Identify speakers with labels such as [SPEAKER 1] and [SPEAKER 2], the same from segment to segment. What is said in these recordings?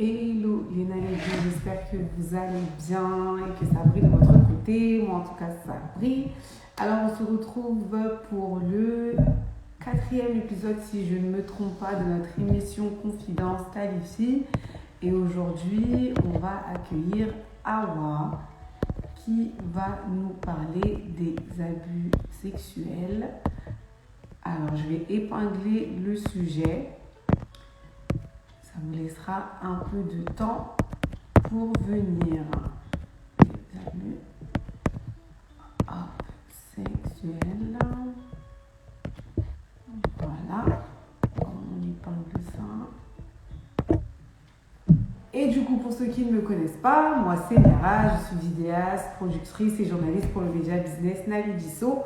[SPEAKER 1] Hello les naïfs, j'espère que vous allez bien et que ça brille de votre côté. Moi en tout cas ça brille. Alors on se retrouve pour le quatrième épisode, si je ne me trompe pas, de notre émission Confidence Qualifiée. Et aujourd'hui on va accueillir Awa qui va nous parler des abus sexuels. Alors je vais épingler le sujet. Ça vous laissera un peu de temps pour venir. Les abus sexuels. Voilà. On épingle ça. Et du coup, pour ceux qui ne me connaissent pas, moi c'est Mera, je suis vidéaste, productrice et journaliste pour le média business Navidiso.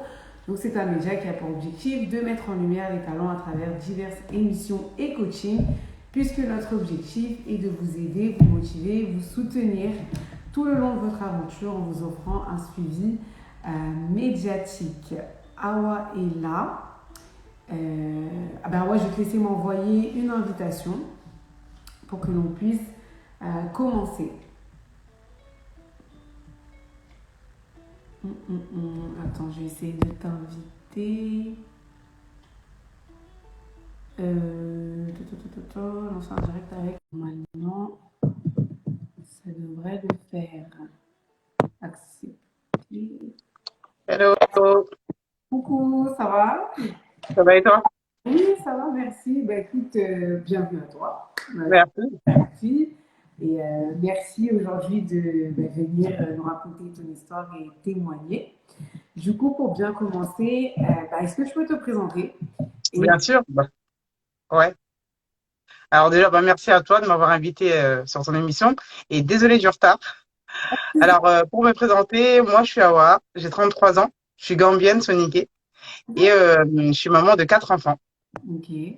[SPEAKER 1] Donc c'est un média qui a pour objectif de mettre en lumière les talents à travers diverses émissions et coaching, puisque notre objectif est de vous aider, vous motiver, vous soutenir tout le long de votre aventure en vous offrant un suivi médiatique. Awa est là. Awa, je vais te laisser m'envoyer une invitation pour que l'on puisse commencer. Attends, je vais essayer de t'inviter. Lancer un direct avec. Maintenant, ça devrait le faire. Accepter.
[SPEAKER 2] Hello,
[SPEAKER 1] Coucou, ça va?
[SPEAKER 2] ça va et toi?
[SPEAKER 1] Oui, ça va, merci. Bah, écoute, bienvenue à toi.
[SPEAKER 2] Merci.
[SPEAKER 1] Merci. Et merci aujourd'hui de venir nous raconter ton histoire et témoigner. Du coup, pour bien commencer, est-ce que je peux te présenter? Et
[SPEAKER 2] Bien sûr. Ouais. Alors déjà, merci à toi de m'avoir invité sur ton émission et désolé du retard. Alors pour me présenter, moi je suis Awa, j'ai 33 ans, je suis gambienne, soniquée et je suis maman de 4 enfants.
[SPEAKER 1] ok,
[SPEAKER 2] Et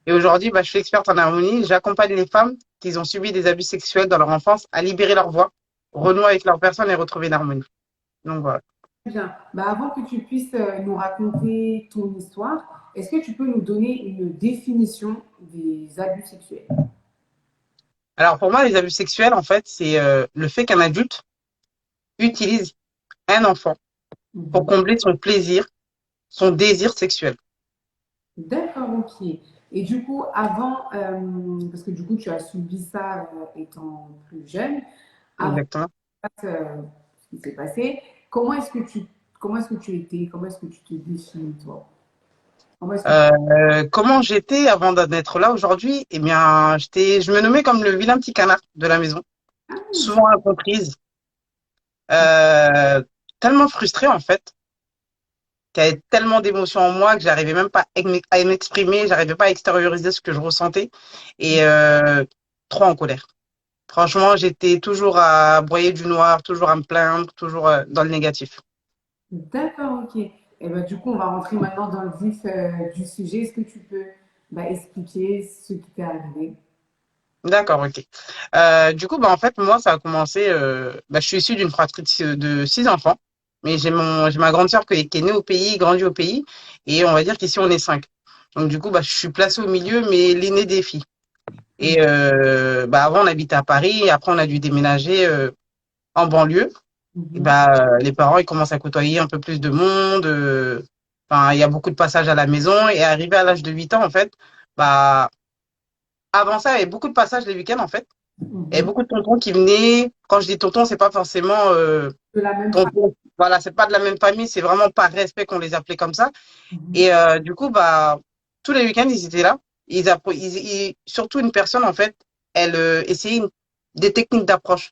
[SPEAKER 2] aujourd'hui, je suis experte en harmonie. J'accompagne les femmes qui ont subi des abus sexuels dans leur enfance à libérer leur voix, renouer avec leur personne et retrouver une harmonie. Donc voilà.
[SPEAKER 1] bien. Avant que tu puisses nous raconter ton histoire, est-ce que tu peux nous donner une définition des abus sexuels?
[SPEAKER 2] Alors pour moi, les abus sexuels, en fait, c'est le fait qu'un adulte utilise un enfant pour
[SPEAKER 1] Mhm.
[SPEAKER 2] combler son plaisir, son désir sexuel.
[SPEAKER 1] D'accord, ok. Et du coup, avant, parce que du coup, tu as subi ça étant plus jeune, avant
[SPEAKER 2] Exactement.
[SPEAKER 1] ce qui s'est passé, comment est-ce que tu étais, comment est-ce que tu te définis, toi? Comment est-ce que tu...
[SPEAKER 2] Comment j'étais avant d'être là aujourd'hui? Eh bien, je me nommais comme le vilain petit canard de la maison, souvent incomprise, euh, tellement frustrée en fait, qu'il y avait tellement d'émotions en moi que j'arrivais même pas à m'exprimer, j'arrivais pas à extérioriser ce que je ressentais et trop en colère. Franchement, j'étais toujours à broyer du noir, toujours à me plaindre, toujours dans le négatif.
[SPEAKER 1] D'accord, ok. Et ben, du coup, on va rentrer maintenant dans le vif du sujet. Est-ce que tu peux expliquer ce qui t'est arrivé?
[SPEAKER 2] D'accord, ok. Du coup, en fait, moi, ça a commencé. Je suis issue d'une fratrie de 6 enfants, mais j'ai ma grande sœur qui est née au pays, grandie au pays, et on va dire qu'ici on est 5. Donc du coup, je suis placée au milieu, mais l'aînée des filles. Et avant, on habitait à Paris, et après, on a dû déménager en banlieue. Et
[SPEAKER 1] Mhm.
[SPEAKER 2] les parents, ils commencent à côtoyer un peu plus de monde. Enfin, il y a beaucoup de passages à la maison, et arrivé à l'âge de 8 ans, en fait, bah avant ça, il y avait beaucoup de passages les week-ends, en fait. Il y avait
[SPEAKER 1] Mhm.
[SPEAKER 2] beaucoup de tontons qui venaient. Quand je dis tonton, c'est pas forcément
[SPEAKER 1] De la même famille.
[SPEAKER 2] tonton. Voilà, c'est pas de la même famille, c'est vraiment par respect qu'on les appelait comme ça.
[SPEAKER 1] Mhm.
[SPEAKER 2] Et du coup, tous les week-ends, ils étaient là. Surtout une personne, en fait, elle essayait des techniques d'approche,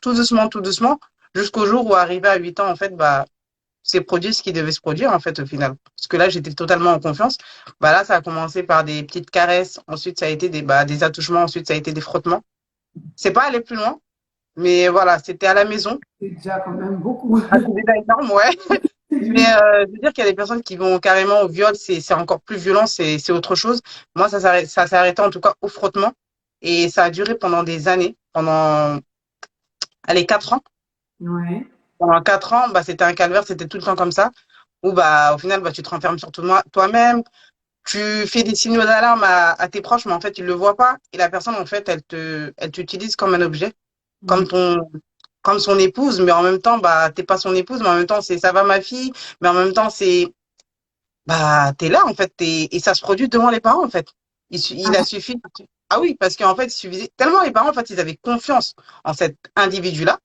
[SPEAKER 2] tout doucement, jusqu'au jour où, arrivé à 8 ans, en fait, c'est produit ce qui devait se produire, en fait, au final. Parce que là, j'étais totalement en confiance. Là, ça a commencé par des petites caresses. Ensuite, ça a été des attouchements. Ensuite, ça a été des frottements. C'est pas aller plus loin. Mais voilà, c'était à la maison.
[SPEAKER 1] C'est déjà quand même beaucoup.
[SPEAKER 2] Ah, c'est déjà énorme, ouais. Mais je veux dire qu'il y a des personnes qui vont carrément au viol, c'est encore plus violent, c'est autre chose. Moi, ça s'est arrêté en tout cas au frottement. Et ça a duré pendant des années, allez, 4 ans.
[SPEAKER 1] Ouais.
[SPEAKER 2] Pendant 4 ans, c'était un calvaire, c'était tout le temps comme ça. Où au final, tu te renfermes sur toi-même. tu fais des signaux d'alarme à tes proches, mais en fait, ils le voient pas. Et la personne, en fait, elle t'utilise comme un objet, comme
[SPEAKER 1] Mhm.
[SPEAKER 2] comme son épouse, mais en même temps, bah, t'es pas son épouse, mais en même temps, c'est ça va ma fille, mais en même temps, bah, t'es là, en fait, et ça se produit devant les parents, en fait.
[SPEAKER 1] Ah
[SPEAKER 2] Il a suffi. Ah oui, parce qu'en fait, il suffisait, tellement les parents, en fait, ils avaient confiance en cet individu-là,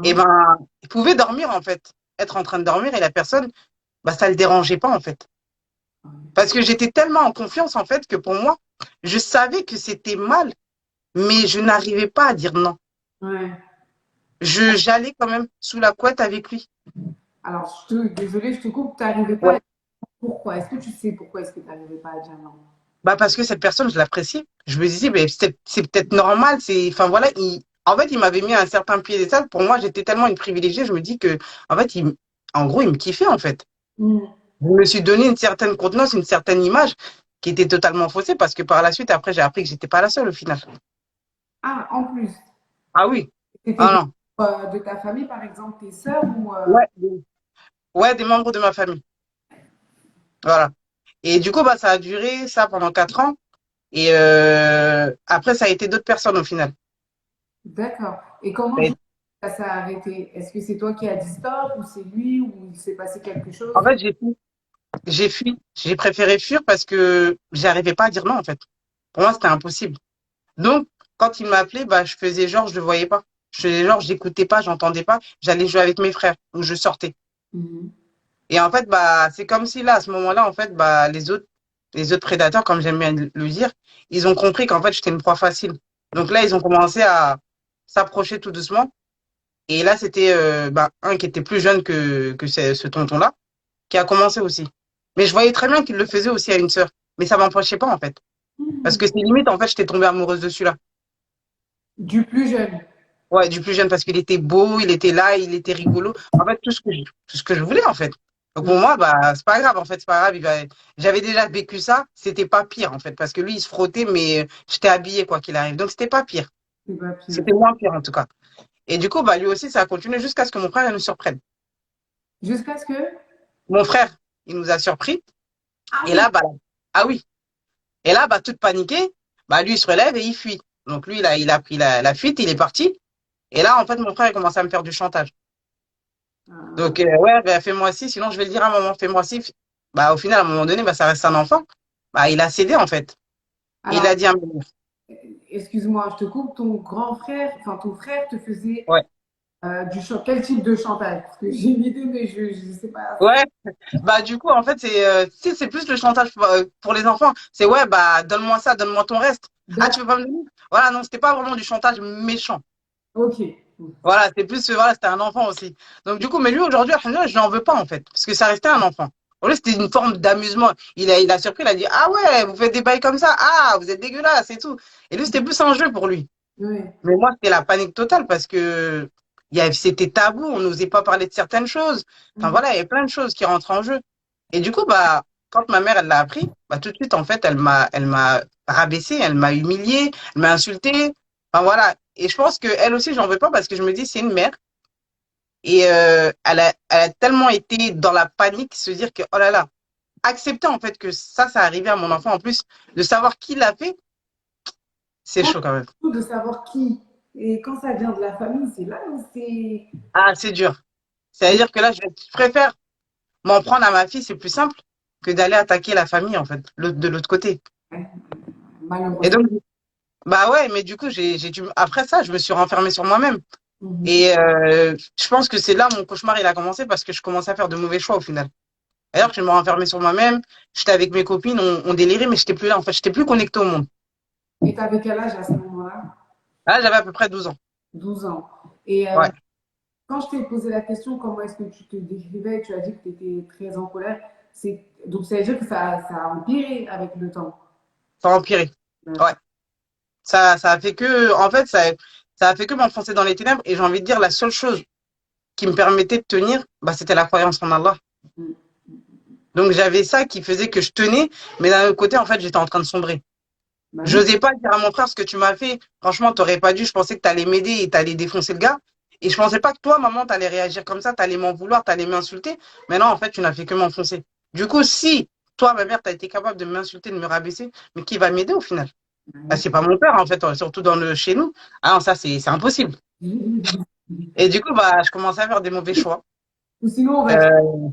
[SPEAKER 2] et
[SPEAKER 1] bon?
[SPEAKER 2] ben, ils pouvaient dormir, en fait, être en train de dormir, et la personne, bah, ça le dérangeait pas, en fait. Parce que j'étais tellement en confiance, en fait, que pour moi, je savais que c'était mal, mais je n'arrivais pas à dire non.
[SPEAKER 1] Ouais.
[SPEAKER 2] J'allais quand même sous la couette avec lui.
[SPEAKER 1] Alors, désolée, je te coupe, tu n'arrivais pas à
[SPEAKER 2] Ouais.
[SPEAKER 1] dire pourquoi. Est-ce que tu sais pourquoi est-ce que tu n'arrivais pas à dire non?
[SPEAKER 2] Bah, parce que cette personne, je l'appréciais. Je me disais, mais c'est peut-être normal. Enfin voilà, en fait, il m'avait mis un certain piédestal. Pour moi, j'étais tellement une privilégiée. Je me dis que, en fait, en gros, il me kiffait, en fait.
[SPEAKER 1] Hmm.
[SPEAKER 2] Je me suis donné une certaine contenance, une certaine image qui était totalement faussée parce que par la suite, après, j'ai appris que j'étais pas la seule au final.
[SPEAKER 1] Ah, en plus,
[SPEAKER 2] Ah oui.
[SPEAKER 1] c'était
[SPEAKER 2] Ah non.
[SPEAKER 1] de ta famille, par exemple, tes sœurs ou
[SPEAKER 2] Ouais. Ouais, des membres de ma famille. Voilà. Et du coup, bah, ça a duré ça pendant 4 ans. Et après, ça a été d'autres personnes au final.
[SPEAKER 1] D'accord. Et comment du coup, ça s'est arrêté? Est-ce que c'est toi qui as dit stop ou c'est lui ou il s'est passé quelque chose?
[SPEAKER 2] En fait, j'ai fui. J'ai préféré fuir parce que j'arrivais pas à dire non, en fait. Pour moi, c'était impossible. Donc, quand il m'appelait, bah, je faisais genre, je le voyais pas. Je faisais genre, j'écoutais pas, j'entendais pas. J'allais jouer avec mes frères ou je sortais.
[SPEAKER 1] Mhm.
[SPEAKER 2] Et en fait, bah, c'est comme si là, à ce moment-là, en fait, bah, les autres prédateurs, comme j'aime bien le dire, ils ont compris qu'en fait, j'étais une proie facile. Donc là, ils ont commencé à s'approcher tout doucement. Et là, c'était bah, un qui était plus jeune que ce tonton-là, qui a commencé aussi. Mais je voyais très bien qu'il le faisait aussi à une sœur. Mais ça m'empêchait pas, en fait. Parce
[SPEAKER 1] Mhm.
[SPEAKER 2] que c'est limite, en fait, j'étais tombée amoureuse de celui-là.
[SPEAKER 1] Du plus jeune.
[SPEAKER 2] Ouais, du plus jeune, parce qu'il était beau, il était là, il était rigolo. En fait, tout ce que je voulais, en fait. Donc pour
[SPEAKER 1] Mhm.
[SPEAKER 2] moi, bah, c'est pas grave, en fait, c'est pas grave. J'avais déjà vécu ça, c'était pas pire, en fait, parce que lui, il se frottait, mais j'étais habillée, quoi qu'il arrive. Donc c'était pas pire.
[SPEAKER 1] C'est pas pire.
[SPEAKER 2] C'était moins pire, en tout cas. Et du coup, bah, lui aussi, ça a continué jusqu'à ce que mon frère il nous surprenne.
[SPEAKER 1] Jusqu'à ce que.
[SPEAKER 2] Mon frère, il nous a surpris.
[SPEAKER 1] Ah
[SPEAKER 2] Et
[SPEAKER 1] oui,
[SPEAKER 2] là, bah, ah oui. Et là, bah, toute paniqué, bah, lui, il se relève et il fuit. Donc lui, il a pris la fuite, il est parti. Et là, en fait, mon frère, il commence à me faire du chantage.
[SPEAKER 1] ah,
[SPEAKER 2] Donc, ouais, bah, fais-moi ci, sinon je vais le dire à maman, fais-moi ci. Bah, au final, à un moment donné, bah, ça reste un enfant. Bah, il a cédé, en fait. Il
[SPEAKER 1] alors,
[SPEAKER 2] a dit à maman.
[SPEAKER 1] excuse-moi, je te coupe. Ton grand frère, enfin ton frère te faisait
[SPEAKER 2] Ouais.
[SPEAKER 1] quel type de chantage? Parce que j'ai une idée, mais je ne sais pas.
[SPEAKER 2] Ouais. Bah, du coup, en fait, tu sais, c'est plus le chantage pour les enfants. C'est, ouais, bah, donne-moi ça, donne-moi ton reste. Ah, tu veux pas me donner? Voilà, non, c'était pas vraiment du chantage méchant.
[SPEAKER 1] Ok.
[SPEAKER 2] Voilà, c'est plus, voilà, c'était un enfant aussi. Donc, du coup, mais lui, aujourd'hui, alhamdoulilah, je n'en veux pas, en fait, parce que ça restait un enfant. Pour lui, c'était une forme d'amusement. Il a surpris, il a dit, ah ouais, vous faites des bails comme ça, ah, vous êtes dégueulasse et tout. Et lui, c'était plus un jeu pour lui.
[SPEAKER 1] Oui.
[SPEAKER 2] Mais moi, c'était la panique totale parce que c'était tabou, on n'osait pas parler de certaines choses. Enfin,
[SPEAKER 1] Mhm.
[SPEAKER 2] voilà, il y avait plein de choses qui rentrent en jeu. Et du coup, bah, quand ma mère, elle l'a appris, bah, tout de suite, en fait, elle m'a rabaissé, elle m'a humilié, elle m'a insulté. Enfin, voilà. Et je pense que elle aussi, j'en veux pas parce que je me dis, c'est une mère. Et elle a tellement été dans la panique, se dire que, oh là là, accepter en fait que ça arrivait à mon enfant, en plus de savoir qui l'a fait, c'est chaud quand même.
[SPEAKER 1] De savoir qui. Et quand ça vient de la famille, c'est là où c'est
[SPEAKER 2] Ah, c'est dur. C'est-à-dire que là, je préfère m'en prendre à ma fille, c'est plus simple que d'aller attaquer la famille, en fait, de l'autre côté.
[SPEAKER 1] ouais,
[SPEAKER 2] Et
[SPEAKER 1] malheureusement.
[SPEAKER 2] donc, bah ouais, mais du coup, après ça, je me suis renfermée sur moi-même.
[SPEAKER 1] Mhm.
[SPEAKER 2] Et je pense que c'est là mon cauchemar, il a commencé parce que je commençais à faire de mauvais choix au final. D'ailleurs, je me renfermais sur moi-même, j'étais avec mes copines, on délirait, mais j'étais plus là, en fait, j'étais plus connectée au monde.
[SPEAKER 1] Et t'avais quel âge à ce moment-là?
[SPEAKER 2] Là, j'avais à peu près 12 ans.
[SPEAKER 1] 12 ans. Et
[SPEAKER 2] Ouais,
[SPEAKER 1] quand je t'ai posé la question, comment est-ce que tu te décrivais, tu as dit que tu étais très en colère. Donc ça veut dire que ça a empiré avec le temps.
[SPEAKER 2] ça a empiré. Ouais. Ça a fait que, en fait, ça a fait que m'enfoncer dans les ténèbres. Et j'ai envie de dire, la seule chose qui me permettait de tenir, bah, c'était la croyance en Allah.
[SPEAKER 1] Mm.
[SPEAKER 2] Donc j'avais ça qui faisait que je tenais, mais d'un autre côté, en fait, j'étais en train de sombrer.
[SPEAKER 1] Bah oui,
[SPEAKER 2] J'osais pas dire à mon frère ce que tu m'as fait. Franchement, t'aurais pas dû. Je pensais que t'allais m'aider et t'allais défoncer le gars. Et je pensais pas que toi, maman, t'allais réagir comme ça, t'allais m'en vouloir, t'allais m'insulter. Mais non, en fait, tu n'as fait que m'enfoncer. Du coup, si toi, ma mère, tu as été capable de m'insulter, de me rabaisser, mais qui va m'aider au final? Ah,
[SPEAKER 1] Ouais.
[SPEAKER 2] c'est pas mon père, en fait, surtout chez nous. Ah non, ça, c'est impossible. Et du coup, bah, je commençais à faire des mauvais choix.
[SPEAKER 1] Ou sinon, on va dire
[SPEAKER 2] Euh,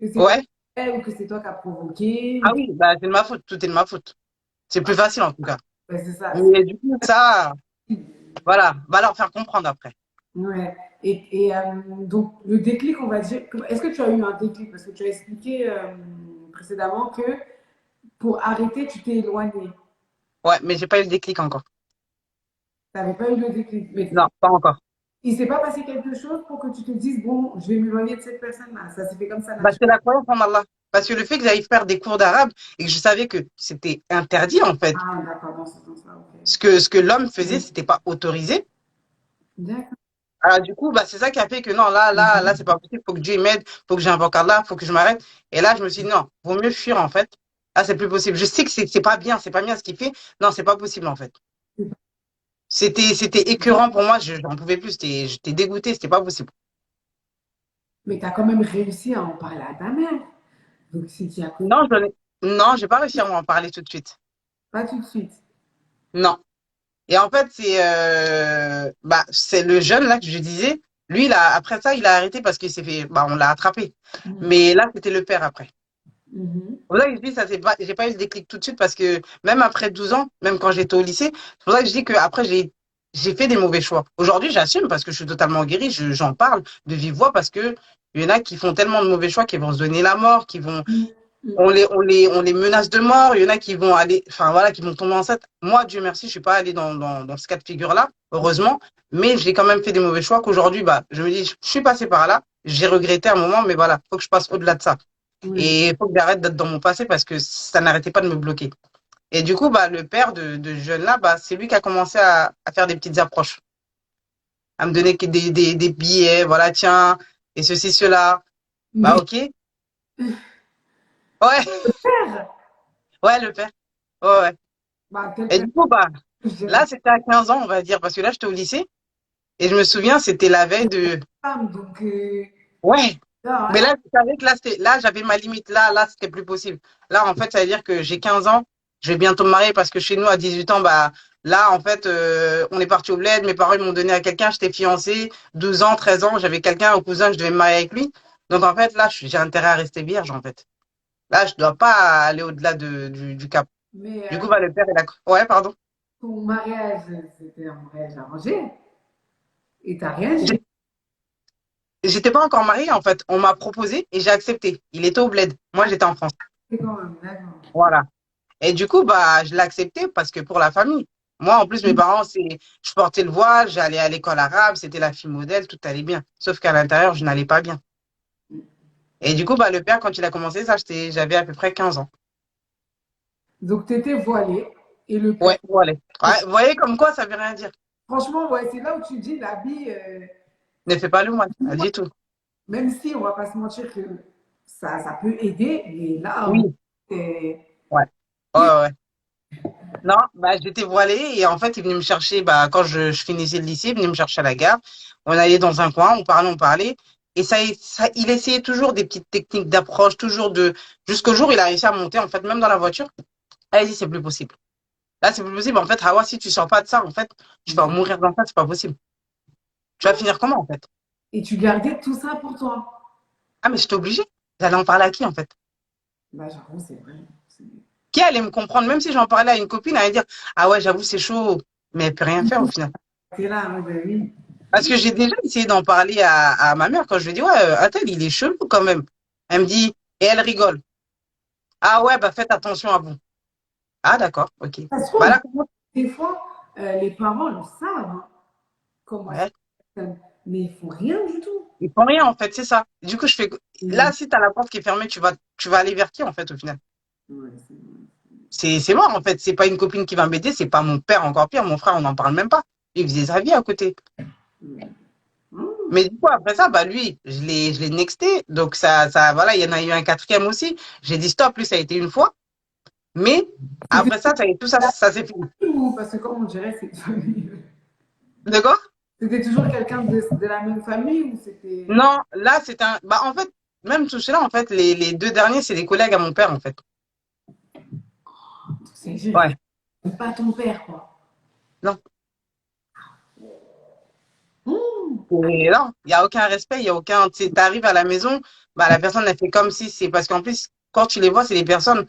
[SPEAKER 1] que c'est pas
[SPEAKER 2] ouais.
[SPEAKER 1] elle ou que c'est toi qui as provoqué.
[SPEAKER 2] Ah oui, bah, c'est de ma faute. Tout est de ma faute. C'est plus facile, en tout cas.
[SPEAKER 1] Ouais, c'est ça.
[SPEAKER 2] Mais du coup, ça, voilà, va leur faire comprendre après.
[SPEAKER 1] Ouais. Donc, le déclic, on va dire. Est-ce que tu as eu un déclic? Parce que tu as expliqué précédemment que pour arrêter, tu t'es éloigné.
[SPEAKER 2] Ouais, mais j'ai pas eu le déclic encore.
[SPEAKER 1] Tu n'avais pas eu le déclic. Mais
[SPEAKER 2] Non, pas encore.
[SPEAKER 1] il s'est pas passé quelque chose pour que tu te dises, bon, je vais m'éloigner de cette personne-là. Ça s'est fait comme ça,
[SPEAKER 2] Bah,
[SPEAKER 1] naturellement.
[SPEAKER 2] c'est la croyance en Allah. Parce que le fait que j'aille faire des cours d'arabe et que je savais que c'était interdit, en fait,
[SPEAKER 1] Ah, d'accord, dans ce sens-là, ok.
[SPEAKER 2] ce que l'homme faisait, c'était pas autorisé.
[SPEAKER 1] D'accord.
[SPEAKER 2] Alors, du coup, bah, c'est ça qui a fait que non, là, c'est pas possible. Faut que Dieu m'aide, faut que j'invoque Allah, faut que je m'arrête. Et là, je me suis dit, non, vaut mieux fuir, en fait. Là, c'est plus possible. Je sais que c'est pas bien ce qu'il fait. Non, c'est pas possible, en fait. C'était écœurant pour moi. J'en pouvais plus. J'étais dégoûté. C'était pas possible.
[SPEAKER 1] Mais tu as quand même réussi à en parler à ta mère. Donc, c'est qui a connu.
[SPEAKER 2] Non, non, j'ai pas réussi à en parler tout de suite.
[SPEAKER 1] Pas tout de suite.
[SPEAKER 2] Non. Et en fait, c'est le jeune là que je disais. Lui, après ça, il a arrêté parce qu'il s'est fait, bah, on l'a attrapé.
[SPEAKER 1] Mhm.
[SPEAKER 2] Mais là, c'était le père après.
[SPEAKER 1] Mhm.
[SPEAKER 2] C'est pour ça que je dis, ça, c'est pas, j'ai pas eu le déclic tout de suite parce que même après 12 ans, même quand j'étais au lycée, c'est pour ça que je dis qu'après, j'ai fait des mauvais choix. Aujourd'hui, j'assume parce que je suis totalement guérie, j'en parle de vive voix parce que il y en a qui font tellement de mauvais choix qui vont se donner la mort, qui vont,
[SPEAKER 1] Mhm.
[SPEAKER 2] on les menace de mort. Il y en a qui vont aller, enfin voilà, qui vont tomber enceintes. Moi, Dieu merci, je suis pas allée dans ce cas de figure-là, heureusement. Mais j'ai quand même fait des mauvais choix qu'aujourd'hui, bah, je me dis, je suis passée par là. J'ai regretté un moment, mais voilà, faut que je passe au-delà de ça.
[SPEAKER 1] Ouais.
[SPEAKER 2] Et il faut que j'arrête d'être dans mon passé parce que ça n'arrêtait pas de me bloquer. Et du coup, bah, le père de ce jeune-là, bah, c'est lui qui a commencé à faire des petites approches, à me donner des billets, voilà, tiens, et ceci, cela. Bah,
[SPEAKER 1] Mais
[SPEAKER 2] ok. Ouais,
[SPEAKER 1] père,
[SPEAKER 2] ouais, le père. Ouais, ouais.
[SPEAKER 1] bah, quel
[SPEAKER 2] Et
[SPEAKER 1] père,
[SPEAKER 2] du coup, bah,
[SPEAKER 1] je dirais
[SPEAKER 2] là, c'était à 15 ans, on va dire, parce que là, j'étais au lycée. Et je me souviens, c'était la veille de.
[SPEAKER 1] femme. Donc,
[SPEAKER 2] Ouais. Mais
[SPEAKER 1] là,
[SPEAKER 2] là, je savais que là, j'avais ma limite. Là, c'était plus possible. Là, en fait, ça veut dire que j'ai 15 ans. Je vais bientôt me marier parce que chez nous, à 18 ans, bah, là, en fait, on est parti au bled. Mes parents, ils m'ont donné à quelqu'un. J'étais fiancée. 12 ans, 13 ans. J'avais quelqu'un au cousin. Je devais me marier avec lui. Donc, en fait, là, j'ai intérêt à rester vierge, en fait. Là, je dois pas aller au-delà du cap.
[SPEAKER 1] mais
[SPEAKER 2] Du coup, bah, le père, il a. Ouais, pardon.
[SPEAKER 1] ton mariage, c'était un mariage arrangé. Et t'as rien dit.
[SPEAKER 2] J'étais pas encore mariée, en fait. On m'a proposé et j'ai accepté. Il était au bled. Moi,
[SPEAKER 1] Ah,
[SPEAKER 2] j'étais en France.
[SPEAKER 1] c'est quand même, d'accord.
[SPEAKER 2] Voilà. Et du coup, bah, je l'ai accepté parce que pour la famille. Moi, en plus, mes parents, je portais le voile, j'allais à l'école arabe, c'était la fille modèle, tout allait bien. Sauf qu'à l'intérieur, je n'allais pas bien. Et du coup, bah, le père, quand il a commencé ça, j'avais à peu près 15 ans.
[SPEAKER 1] Donc, t'étais voilée et le père.
[SPEAKER 2] Ouais, voilà. Ouais, vous voyez comme quoi, ça veut rien dire.
[SPEAKER 1] Franchement, ouais, c'est là où tu dis l'habit,
[SPEAKER 2] Ne fais pas le mal, pas du tout.
[SPEAKER 1] même si on va pas se mentir que ça peut aider, mais là,
[SPEAKER 2] Oui, ouais. Ouais, ouais, ouais. Non, bah, j'étais voilée et en fait, il venait me chercher, bah, quand je finissais le lycée, il venait me chercher à la gare. On allait dans un coin, on parlait. Et il essayait toujours des petites techniques d'approche, jusqu'au jour où il a réussi à monter, en fait, même dans la voiture. Allez-y, c'est plus possible. Là, c'est plus possible. En fait, Hawa, si tu sors pas de ça, en fait, tu vas mourir dans ça, c'est pas possible. Tu vas finir comment, en fait?
[SPEAKER 1] et tu gardais tout ça pour toi.
[SPEAKER 2] Ah, mais j'étais obligée. J'allais en parler à qui, en fait?
[SPEAKER 1] Bah, j'avoue, c'est vrai.
[SPEAKER 2] Qui allait me comprendre, même si j'en parlais à une copine, elle allait dire, ah ouais, j'avoue, c'est chaud. Mais elle peut rien faire, au final.
[SPEAKER 1] C'est là, hein, ben oui.
[SPEAKER 2] Parce que j'ai déjà essayé d'en parler à ma mère quand je lui ai dit, ouais, Atel, il est chelou quand même. Elle me dit, et elle rigole. Ah ouais, bah faites attention à vous. Ah d'accord, ok.
[SPEAKER 1] Ça se
[SPEAKER 2] Bah
[SPEAKER 1] trouve,
[SPEAKER 2] là,
[SPEAKER 1] des fois, les parents le savent, hein, comment c'est.
[SPEAKER 2] ouais,
[SPEAKER 1] Mais ils font rien du tout.
[SPEAKER 2] ils font rien en fait, c'est ça. Du coup, je fais, là,
[SPEAKER 1] Mm.
[SPEAKER 2] si t'as la porte qui est fermée, tu vas aller vers qui en fait au final?
[SPEAKER 1] Ouais, c'est
[SPEAKER 2] C'est moi en fait, c'est pas une copine qui va m'aider, c'est pas mon père encore pire, mon frère, on n'en parle même pas. Il faisait sa vie à côté.
[SPEAKER 1] vrai. Mm.
[SPEAKER 2] Mais du coup, après ça, bah lui, je l'ai nexté. Donc voilà, il y en a eu un quatrième aussi. J'ai dit stop, lui, ça a été une fois. Mais
[SPEAKER 1] C'était
[SPEAKER 2] après ça, tout ça, ça s'est fini.
[SPEAKER 1] tout, parce que comme on dirait, c'est une famille.
[SPEAKER 2] De quoi?
[SPEAKER 1] C'était toujours quelqu'un de la même famille ou c'était.
[SPEAKER 2] Non, là, c'est un. Bah, en fait, même tout cela, en fait, les deux derniers, c'est des collègues à mon père, en fait. Ouais.
[SPEAKER 1] C'est pas ton père, quoi.
[SPEAKER 2] Non.
[SPEAKER 1] Mmh.
[SPEAKER 2] Et là, il n'y a aucun respect, il y a aucun. Tu sais, t'arrives à la maison, bah, la personne, elle fait comme si c'est. Parce qu'en plus, quand tu les vois, c'est des personnes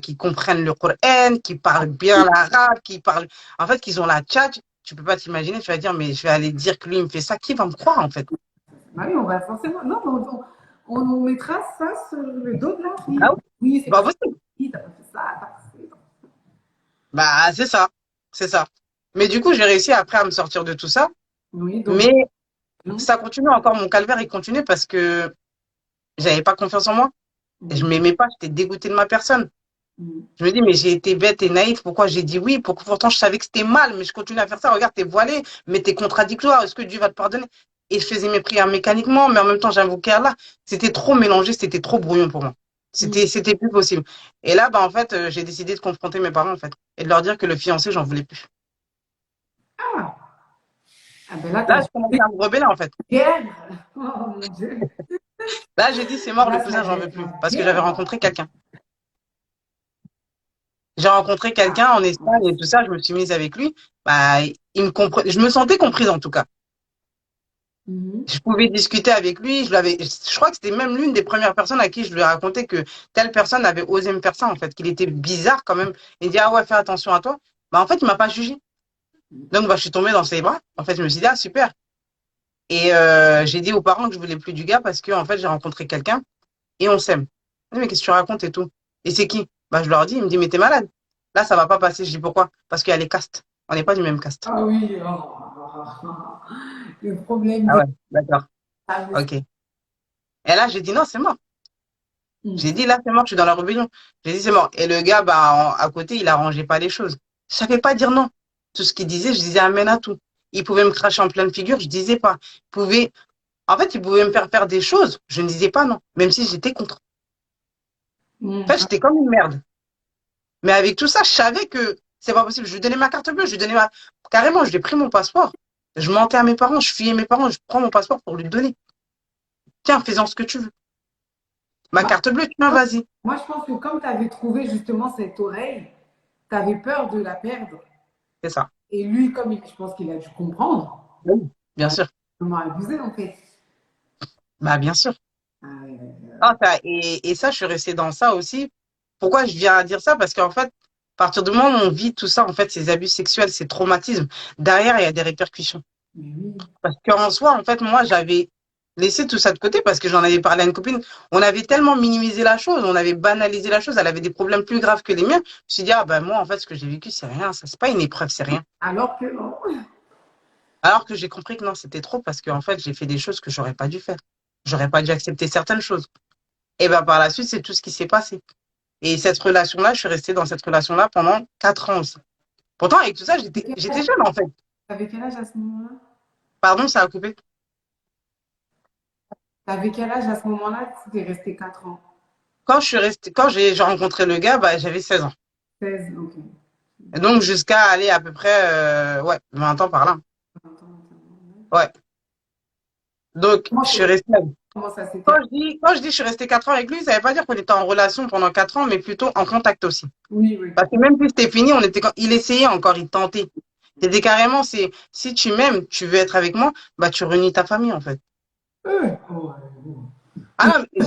[SPEAKER 2] qui comprennent le Coran, qui parlent bien l'arabe, qui parlent. En fait, qu'ils ont la tchatch. Tu peux pas t'imaginer, tu vas dire, mais je vais aller dire que lui, il me fait ça. Qui va me croire, en fait?
[SPEAKER 1] Bah oui, on va forcément. Non, on mettra ça sur le dos de la fille.
[SPEAKER 2] Ah oui,
[SPEAKER 1] Oui,
[SPEAKER 2] c'est
[SPEAKER 1] c'est
[SPEAKER 2] pas
[SPEAKER 1] parce
[SPEAKER 2] possible.
[SPEAKER 1] que t'as pas fait ça, t'as pas fait ça.
[SPEAKER 2] Bah, c'est ça. C'est ça. Mais du coup, j'ai réussi après à me sortir de tout ça.
[SPEAKER 1] Oui, donc.
[SPEAKER 2] Mais
[SPEAKER 1] Mmh.
[SPEAKER 2] ça continue encore, mon calvaire, il continue parce que j'avais pas confiance en moi. Je
[SPEAKER 1] Mmh.
[SPEAKER 2] m'aimais pas, j'étais dégoûtée de ma personne.
[SPEAKER 1] Mmh.
[SPEAKER 2] Je me dis, mais j'ai été bête et naïve, pourquoi j'ai dit oui? Pourtant, je savais que c'était mal, mais je continue à faire ça. Regarde, t'es voilé, mais t'es contradictoire. Est-ce que Dieu va te pardonner? Et je faisais mes prières mécaniquement, mais en même temps, j'invoquais Allah. C'était trop mélangé, c'était trop brouillon pour moi. C'était plus possible. Et là, bah, en fait, j'ai décidé de confronter mes parents, en fait, et de leur dire que le fiancé, j'en voulais plus.
[SPEAKER 1] Ah, ah ben là,
[SPEAKER 2] Là,
[SPEAKER 1] t'as
[SPEAKER 2] je commençais à me rebeller, en fait.
[SPEAKER 1] guerre. Oh mon Dieu.
[SPEAKER 2] Là, j'ai dit, c'est mort, le
[SPEAKER 1] Là, ça
[SPEAKER 2] cousin,
[SPEAKER 1] va
[SPEAKER 2] j'en veux
[SPEAKER 1] être
[SPEAKER 2] plus.
[SPEAKER 1] la
[SPEAKER 2] Parce que j'avais
[SPEAKER 1] guerre.
[SPEAKER 2] rencontré quelqu'un. J'ai rencontré
[SPEAKER 1] Ah,
[SPEAKER 2] quelqu'un en
[SPEAKER 1] ouais.
[SPEAKER 2] Espagne et tout ça, je me suis mise avec lui. Bah, il me comprenait, je me sentais comprise, en tout cas.
[SPEAKER 1] Mhm.
[SPEAKER 2] Je pouvais discuter avec lui. Je crois que c'était même l'une des premières personnes à qui je lui ai raconté que telle personne avait osé me faire ça, en fait, qu'il était bizarre quand même. Il dit, ah ouais, fais attention à toi. Bah, en fait, il m'a pas jugé. Donc, bah, je suis tombée dans ses bras. En fait, je me suis dit, ah, super. Et j'ai dit aux parents que je voulais plus du gars parce que, en fait, j'ai rencontré quelqu'un et on s'aime. Il dit, mais qu'est-ce que tu racontes et tout? Et c'est qui? Bah, je leur dis, il me dit, mais t'es malade. Là, ça va pas passer. Je dis, pourquoi? Parce qu'il y a les castes. On n'est pas du même caste.
[SPEAKER 1] Ah oui, oh. Le problème
[SPEAKER 2] Ah
[SPEAKER 1] des
[SPEAKER 2] ouais, d'accord.
[SPEAKER 1] femmes.
[SPEAKER 2] Ok. Et là, j'ai dit, non, c'est mort.
[SPEAKER 1] Mhm.
[SPEAKER 2] J'ai dit, là, c'est mort, je suis dans la rébellion. J'ai dit, c'est mort. Et le gars, bah, à côté, il arrangeait pas les choses. Je savais pas dire non. Tout ce qu'il disait, je disais amen à tout. Il pouvait me cracher en pleine figure, je disais pas. En fait, il pouvait me faire faire des choses, je ne disais pas non, même si j'étais contre. En fait,
[SPEAKER 1] Mhm.
[SPEAKER 2] j'étais comme une merde. Mais avec tout ça, je savais que c'est pas possible. Je lui donnais ma carte bleue, je lui donnais carrément, je lui ai pris mon passeport. Je mentais à mes parents, je fuyais mes parents, je prends mon passeport pour lui donner. Tiens, fais-en ce que tu veux. Ma
[SPEAKER 1] Bah,
[SPEAKER 2] carte bleue, tiens, vas-y.
[SPEAKER 1] moi, je pense que comme tu avais trouvé justement cette oreille, tu avais peur de la perdre.
[SPEAKER 2] C'est ça.
[SPEAKER 1] Et lui, comme je pense qu'il a dû comprendre,
[SPEAKER 2] Oui, bien
[SPEAKER 1] bah,
[SPEAKER 2] sûr.
[SPEAKER 1] il m'a abusé en fait.
[SPEAKER 2] Bah, bien sûr.
[SPEAKER 1] Ah,
[SPEAKER 2] Ah, et ça, je suis restée dans ça aussi. Pourquoi je viens à dire ça? Parce qu'en fait, à partir du moment où on vit tout ça, en fait, ces abus sexuels, ces traumatismes, derrière, il y a des répercussions.
[SPEAKER 1] mais oui.
[SPEAKER 2] Parce qu'en soi, en fait, moi, j'avais laissé tout ça de côté parce que j'en avais parlé à une copine. On avait tellement minimisé la chose, on avait banalisé la chose, elle avait des problèmes plus graves que les miens. Je me suis dit, ah ben moi, en fait, ce que j'ai vécu, c'est rien, ça, c'est pas une épreuve, c'est rien.
[SPEAKER 1] Alors que non.
[SPEAKER 2] Alors que j'ai compris que non, c'était trop parce qu'en fait, j'ai fait des choses que j'aurais pas dû faire. J'aurais pas dû accepter certaines choses. Et ben par la suite, c'est tout ce qui s'est passé. Et cette relation-là, je suis restée dans cette relation-là pendant 4 ans aussi. Pourtant, avec tout ça, j'étais jeune, en fait.
[SPEAKER 1] T'avais quel âge à ce moment-là?
[SPEAKER 2] Pardon, ça a coupé.
[SPEAKER 1] T'avais quel âge à ce moment-là? Tu es resté 4 ans.
[SPEAKER 2] Quand j'ai rencontré le gars, bah, j'avais 16 ans.
[SPEAKER 1] 16, ok.
[SPEAKER 2] Et donc, jusqu'à aller à peu près, ouais, 20 ans par là. Ouais. Donc,
[SPEAKER 1] Comment,
[SPEAKER 2] je suis restée avec.
[SPEAKER 1] comment ça s'est
[SPEAKER 2] Quand je dis je suis restée 4 ans avec lui, ça veut pas dire qu'on était en relation pendant 4 ans, mais plutôt en contact aussi.
[SPEAKER 1] Oui, oui.
[SPEAKER 2] Parce que même si c'était fini, il essayait encore, il tentait. C'était carrément, si tu m'aimes, tu veux être avec moi, bah, tu réunis ta famille, en fait.
[SPEAKER 1] Oh,
[SPEAKER 2] Ah non, mais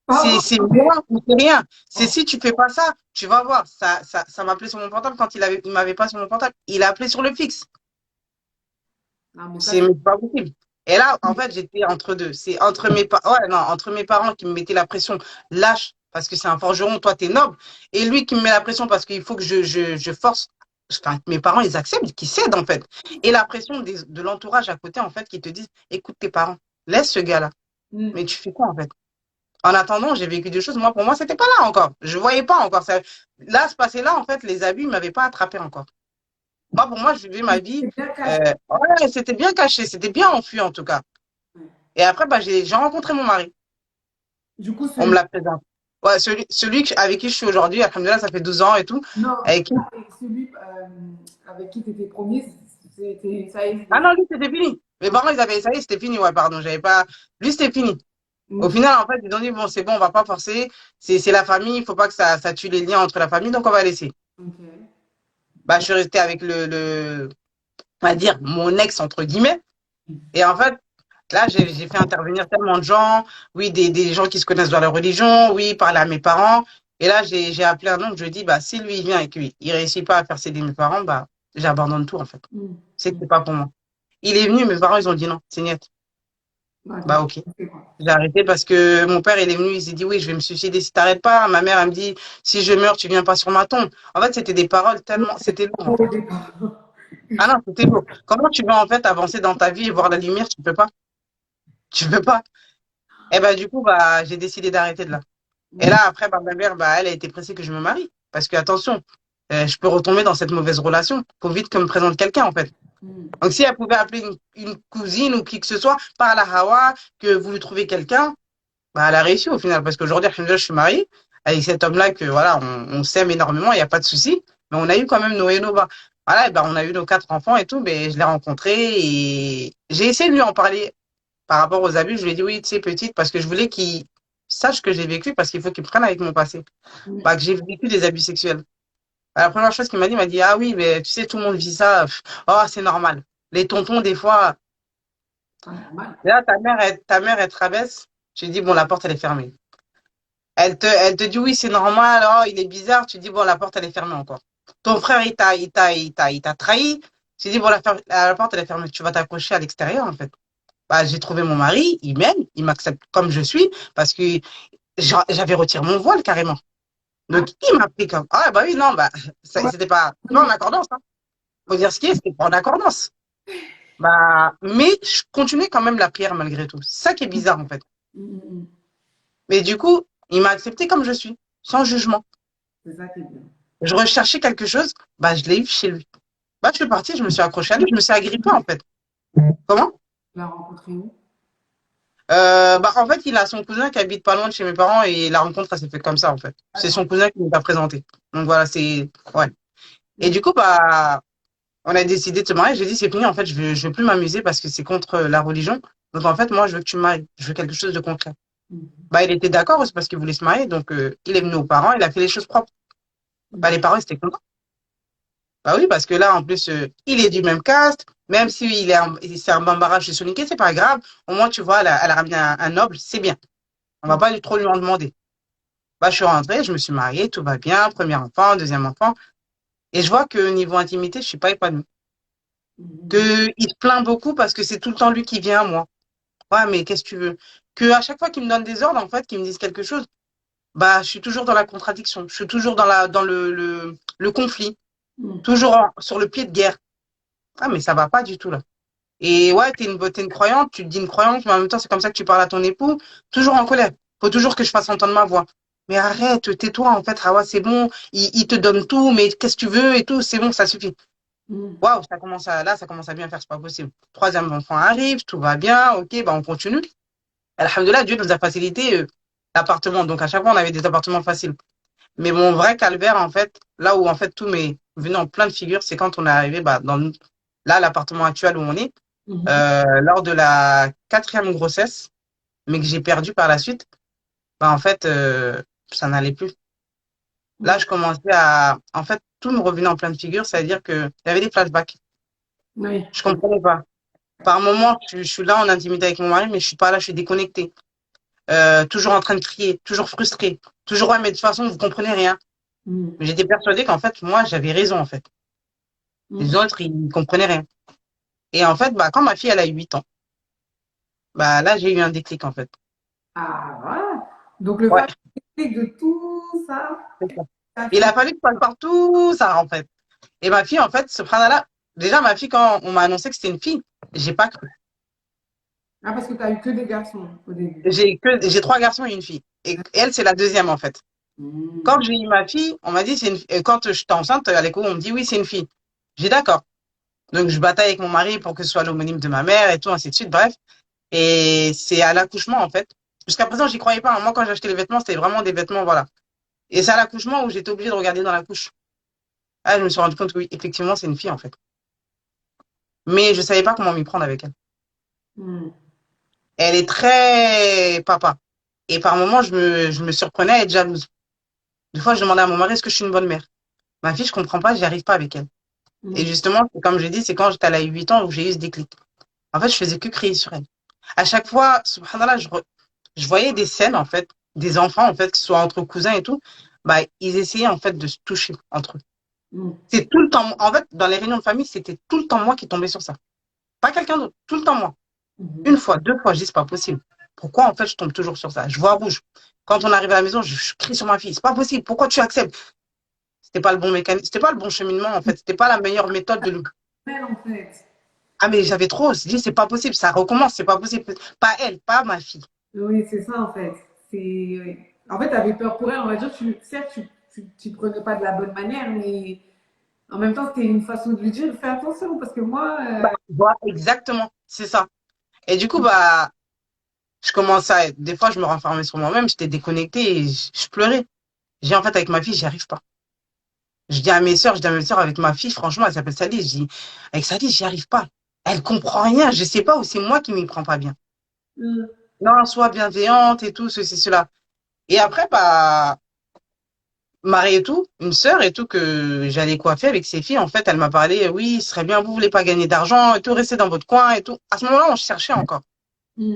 [SPEAKER 1] pardon,
[SPEAKER 2] c'est
[SPEAKER 1] mais-
[SPEAKER 2] moi ou c'est rien. C'est
[SPEAKER 1] oh,
[SPEAKER 2] si tu fais pas ça, tu vas voir. Ça m'a appelé sur mon portable quand il m'avait pas sur mon portable. Il a appelé sur le fixe.
[SPEAKER 1] non, mais ça,
[SPEAKER 2] C'est même pas possible. Et là, en fait, j'étais entre deux. C'est ouais, non, entre mes parents qui me mettaient la pression, lâche, parce que c'est un forgeron, toi, t'es noble. Et lui qui me met la pression parce qu'il faut que je force. Enfin, que mes parents, ils acceptent, qu'ils cèdent, en fait. Et la pression de l'entourage à côté, en fait, qui te disent, écoute tes parents, laisse ce gars-là.
[SPEAKER 1] mm,
[SPEAKER 2] Mais tu fais quoi, en fait? En attendant, j'ai vécu des choses. Moi, pour moi, c'était pas là encore. Je voyais pas encore ça. Là, ce passé-là, en fait, les abus ne m'avaient pas attrapé encore. Moi, pour moi, je vivais ma vie.
[SPEAKER 1] c'est bien caché.
[SPEAKER 2] Ouais, c'était bien caché, c'était bien enfui, en tout cas. Et après, bah, j'ai rencontré mon mari.
[SPEAKER 1] Du coup,
[SPEAKER 2] On me
[SPEAKER 1] celui,
[SPEAKER 2] l'a présenté. Ouais, avec qui je suis aujourd'hui, alhamdoulilah, ça fait 12 ans et tout.
[SPEAKER 1] non,
[SPEAKER 2] Avec qui...
[SPEAKER 1] celui avec qui tu étais promise, ça y est,
[SPEAKER 2] Ah non, lui, c'était fini. Mes parents, ils avaient, ça y est, c'était fini. Ouais, pardon, j'avais pas. Lui, c'était fini. Au
[SPEAKER 1] Ok.
[SPEAKER 2] final, en fait, ils ont dit, bon, c'est bon, on va pas forcer. C'est la famille, il faut pas que ça tue les liens entre la famille, donc on va laisser.
[SPEAKER 1] Ok.
[SPEAKER 2] Bah, je suis restée avec on va dire, mon ex, entre guillemets. Et en fait, là, j'ai fait intervenir tellement de gens, oui, des gens qui se connaissent dans la religion, oui, parler à mes parents. Et là, j'ai appelé un oncle, je lui ai dit, bah, si lui, il vient et qu'il ne réussit pas à faire céder mes parents, bah, j'abandonne tout, en fait.
[SPEAKER 1] Mm.
[SPEAKER 2] C'est que
[SPEAKER 1] Mm.
[SPEAKER 2] c'est pas pour moi. Il est venu, mes parents, ils ont dit non, c'est net. Bah,
[SPEAKER 1] D'accord.
[SPEAKER 2] ok.
[SPEAKER 1] C'est quoi?
[SPEAKER 2] J'ai arrêté parce que mon père, il est venu, il s'est dit, oui, je vais me suicider si t'arrêtes pas. Ma mère, elle me dit, si je meurs, tu viens pas sur ma tombe. En fait, c'était des paroles tellement, c'était lourd, en
[SPEAKER 1] Au
[SPEAKER 2] fait.
[SPEAKER 1] départ.
[SPEAKER 2] Ah non, c'était lourd. Comment tu vas, en fait, avancer dans ta vie et voir la lumière? Tu peux pas. Tu peux pas. Et bah, du coup, bah, j'ai décidé d'arrêter de là. Et
[SPEAKER 1] Mm.
[SPEAKER 2] là, après, bah, ma mère, bah, elle a été pressée que je me marie. Parce que, attention, je peux retomber dans cette mauvaise relation. Faut vite que me présente quelqu'un, en fait.
[SPEAKER 1] Mm.
[SPEAKER 2] Donc, si elle pouvait appeler une cousine ou qui que ce soit, par la Hawa, que vous lui trouvez quelqu'un, bah, elle a réussi au final. Parce qu'aujourd'hui, alhamdoulilah, je suis mariée avec cet homme-là que, voilà, on s'aime énormément, il n'y a pas de souci. Mais on a eu quand même nos hauts et nos bas. Voilà, et ben, on a eu nos 4 enfants et tout, mais je l'ai rencontré et j'ai essayé de lui en parler par rapport aux abus. Je lui ai dit, oui, tu sais, petite, parce que je voulais qu'il sache que j'ai vécu, parce qu'il faut qu'il prenne avec mon passé. Bah,
[SPEAKER 1] Mm.
[SPEAKER 2] que j'ai vécu des abus sexuels. Bah, la première chose qu'il m'a dit, ah oui, mais tu sais, tout le monde vit ça. Oh, c'est normal. Les tontons, des fois,
[SPEAKER 1] Pas normal.
[SPEAKER 2] là, ta mère, elle te rabaisse. Tu dis, bon, la porte, elle est fermée. Elle te dit, oui, c'est normal. Oh, il est bizarre. Tu dis, bon, la porte, elle est fermée encore. Ton frère, il t'a trahi. Tu dis, bon, la porte, elle est fermée. Tu vas t'accrocher à l'extérieur, en fait. Bah, j'ai trouvé mon mari, il m'aime, il m'accepte comme je suis, parce que j'avais retiré mon voile carrément.
[SPEAKER 1] Ah,
[SPEAKER 2] Donc, il m'a pris comme, ah, bah oui, non, bah,
[SPEAKER 1] ouais.
[SPEAKER 2] c'était pas en accordance, hein. Faut dire ce qui est, c'était pas en accordance. Bah, mais je continuais quand même la prière malgré tout. C'est ça qui est bizarre, en fait.
[SPEAKER 1] Mm, mm, mm.
[SPEAKER 2] Mais du coup, il m'a accepté comme je suis, sans jugement.
[SPEAKER 1] C'est ça qui est bien.
[SPEAKER 2] Je recherchais quelque chose, bah, je l'ai eu chez lui. Bah, je suis partie, je me suis accrochée à lui, je me suis agrippée, en fait. Comment?
[SPEAKER 1] Tu l'as rencontré où?
[SPEAKER 2] Bah, en fait, il a son cousin qui habite pas loin de chez mes parents et la rencontre, elle s'est faite comme ça, en fait. C'est
[SPEAKER 1] D'accord.
[SPEAKER 2] son cousin qui nous a présenté. Donc voilà, ouais. Et
[SPEAKER 1] Mm.
[SPEAKER 2] du coup, bah, on a décidé de se marier. J'ai dit, c'est fini, en fait, je veux plus m'amuser parce que c'est contre la religion. Donc en fait, moi, je veux que tu me maries. Je veux quelque chose de concret.
[SPEAKER 1] Mm.
[SPEAKER 2] Bah, il était d'accord, c'est parce qu'il voulait se marier. Donc, il est venu aux parents, il a fait les choses propres. Bah,
[SPEAKER 1] Mm.
[SPEAKER 2] les parents, ils étaient contents. Bah oui, parce que là, en plus, il est du même caste. Même si c'est un bambara chez Soniké, c'est pas grave. Au moins, tu vois, elle a ramené un noble, c'est bien. On va
[SPEAKER 1] Mm.
[SPEAKER 2] pas trop lui en demander. Bah, je suis rentrée, je me suis mariée, tout va bien, premier enfant, deuxième enfant. Et je vois que niveau intimité, je suis pas épanouie.
[SPEAKER 1] Mm.
[SPEAKER 2] Que il se plaint beaucoup parce que c'est tout le temps lui qui vient à moi. Ouais, mais qu'est-ce que tu veux? Que à chaque fois qu'il me donne des ordres, en fait, qu'il me dise quelque chose, bah, je suis toujours dans la contradiction. Je suis toujours dans le conflit.
[SPEAKER 1] Mm.
[SPEAKER 2] Toujours sur le pied de guerre. Ah, mais ça va pas du tout, là. Et ouais, t'es une croyante, tu te dis une croyante, mais en même temps, c'est comme ça que tu parles à ton époux, toujours en colère. Faut toujours que je fasse entendre ma voix. Mais arrête, tais-toi, en fait, Rawa, c'est bon, il te donne tout, mais qu'est-ce que tu veux et tout, c'est bon, ça suffit.
[SPEAKER 1] Mm.
[SPEAKER 2] Waouh, ça commence à bien faire, c'est pas possible. Troisième enfant arrive, tout va bien, ok, bah on continue. Alhamdoulilah, Dieu nous a facilité l'appartement, donc à chaque fois, on avait des appartements faciles. Mais mon vrai calvaire, en fait, là où en fait tout m'est venu en plein de figure, c'est quand on est arrivé bah, là, l'appartement actuel où on est,
[SPEAKER 1] Mhm.
[SPEAKER 2] lors de la quatrième grossesse, mais que j'ai perdu par la suite, bah, en fait, ça n'allait plus. Là,
[SPEAKER 1] Mm.
[SPEAKER 2] je commençais en fait, tout me revenait en pleine figure, c'est-à-dire que il y avait des flashbacks.
[SPEAKER 1] Oui.
[SPEAKER 2] Je comprenais pas. Par moments, je suis là en intimité avec mon mari, mais je suis pas là, je suis déconnectée. Toujours en train de crier, toujours frustrée. Toujours, ouais, mais de toute façon, vous comprenez rien.
[SPEAKER 1] Mm.
[SPEAKER 2] Mais j'étais persuadée qu'en fait, moi, j'avais raison, en fait. Les
[SPEAKER 1] Mm.
[SPEAKER 2] autres, ils comprenaient rien. Et en fait, bah, quand ma fille, elle a eu 8 ans, bah, là, j'ai eu un déclic, en fait.
[SPEAKER 1] Ah, voilà. Donc, le
[SPEAKER 2] Ouais,
[SPEAKER 1] fameux explique de tout ça,
[SPEAKER 2] c'est ça.
[SPEAKER 1] ça
[SPEAKER 2] Il
[SPEAKER 1] finit.
[SPEAKER 2] a fallu que je passe par tout ça, en fait. Et ma fille, en fait, ce là déjà, ma fille, quand on m'a annoncé que c'était une fille, j'ai pas cru.
[SPEAKER 1] Ah, parce que tu as eu que des garçons au début.
[SPEAKER 2] J'ai 3 garçons et une fille. Et elle, c'est la deuxième, en fait.
[SPEAKER 1] Mm.
[SPEAKER 2] Quand j'ai eu ma fille, on m'a dit, quand j'étais enceinte, à l'écho, on me dit, oui, c'est une fille. J'ai dit, d'accord. Donc, je bataille avec mon mari pour que ce soit l'homonyme de ma mère et tout, ainsi de suite, bref. Et c'est à l'accouchement, en fait. Jusqu'à présent, j'y croyais pas, hein. Moi, quand j'ai acheté les vêtements, c'était vraiment des vêtements, voilà. Et c'est à l'accouchement où j'étais obligée de regarder dans la couche. Ah, je me suis rendu compte que oui, effectivement, c'est une fille, en fait. Mais je savais pas comment m'y prendre avec elle.
[SPEAKER 1] Mm.
[SPEAKER 2] Elle est très papa. Et par moments, je me surprenais à être jalouse. Des fois, je demandais à mon mari, est-ce que je suis une bonne mère? Ma fille, je comprends pas, j'y arrive pas avec elle. Et
[SPEAKER 1] Mm.
[SPEAKER 2] justement, comme je dis, c'est quand j'étais à la 8 ans où j'ai eu ce déclic. En fait, je faisais que crier sur elle. À chaque fois, subhanallah, je voyais des scènes, en fait, des enfants, en fait, que ce soit entre cousins et tout, bah, ils essayaient, en fait, de se toucher entre eux.
[SPEAKER 1] Mm.
[SPEAKER 2] C'est tout le temps, en fait, dans les réunions de famille, c'était tout le temps moi qui tombais sur ça. Pas quelqu'un d'autre, tout le temps moi.
[SPEAKER 1] Mhm.
[SPEAKER 2] Une fois, deux fois, je dis, c'est pas possible. Pourquoi, en fait, je tombe toujours sur ça? Je vois rouge. Quand on arrive à la maison, je crie sur ma fille. C'est pas possible. Pourquoi tu acceptes? C'était pas le bon mécanisme, c'était pas le bon cheminement, en fait. C'était pas la meilleure méthode de.
[SPEAKER 1] Elle, en fait.
[SPEAKER 2] Ah, mais j'avais trop. Je dis, c'est pas possible. Ça recommence. C'est pas possible. Pas elle, pas ma fille.
[SPEAKER 1] Oui, c'est ça, en fait. C'est, oui. En fait, tu avais peur pour elle, on va dire, certes, tu prenais pas de la bonne manière, mais en même temps, c'était une façon de lui dire, fais attention, parce que moi,
[SPEAKER 2] Voilà, exactement. C'est ça. Et du coup, bah, je commençais à. Des fois, je me renfermais sur moi-même. J'étais déconnectée et je pleurais. J'ai en fait, avec ma fille, j'y arrive pas. Je dis à mes sœurs, je dis à mes sœurs, avec ma fille, franchement, elle s'appelle Sadie. Je dis, avec Sadie, j'y arrive pas. Elle comprend rien. Je sais pas où c'est moi qui m'y prends pas bien.
[SPEAKER 1] euh,
[SPEAKER 2] Non, sois bienveillante et tout, ceci, cela. Et après, bah, Marie et tout, une sœur et tout, que j'allais coiffer avec ses filles, en fait, elle m'a parlé, oui, ce serait bien, vous voulez pas gagner d'argent et tout, rester dans votre coin et tout. À ce moment-là, on cherchait encore.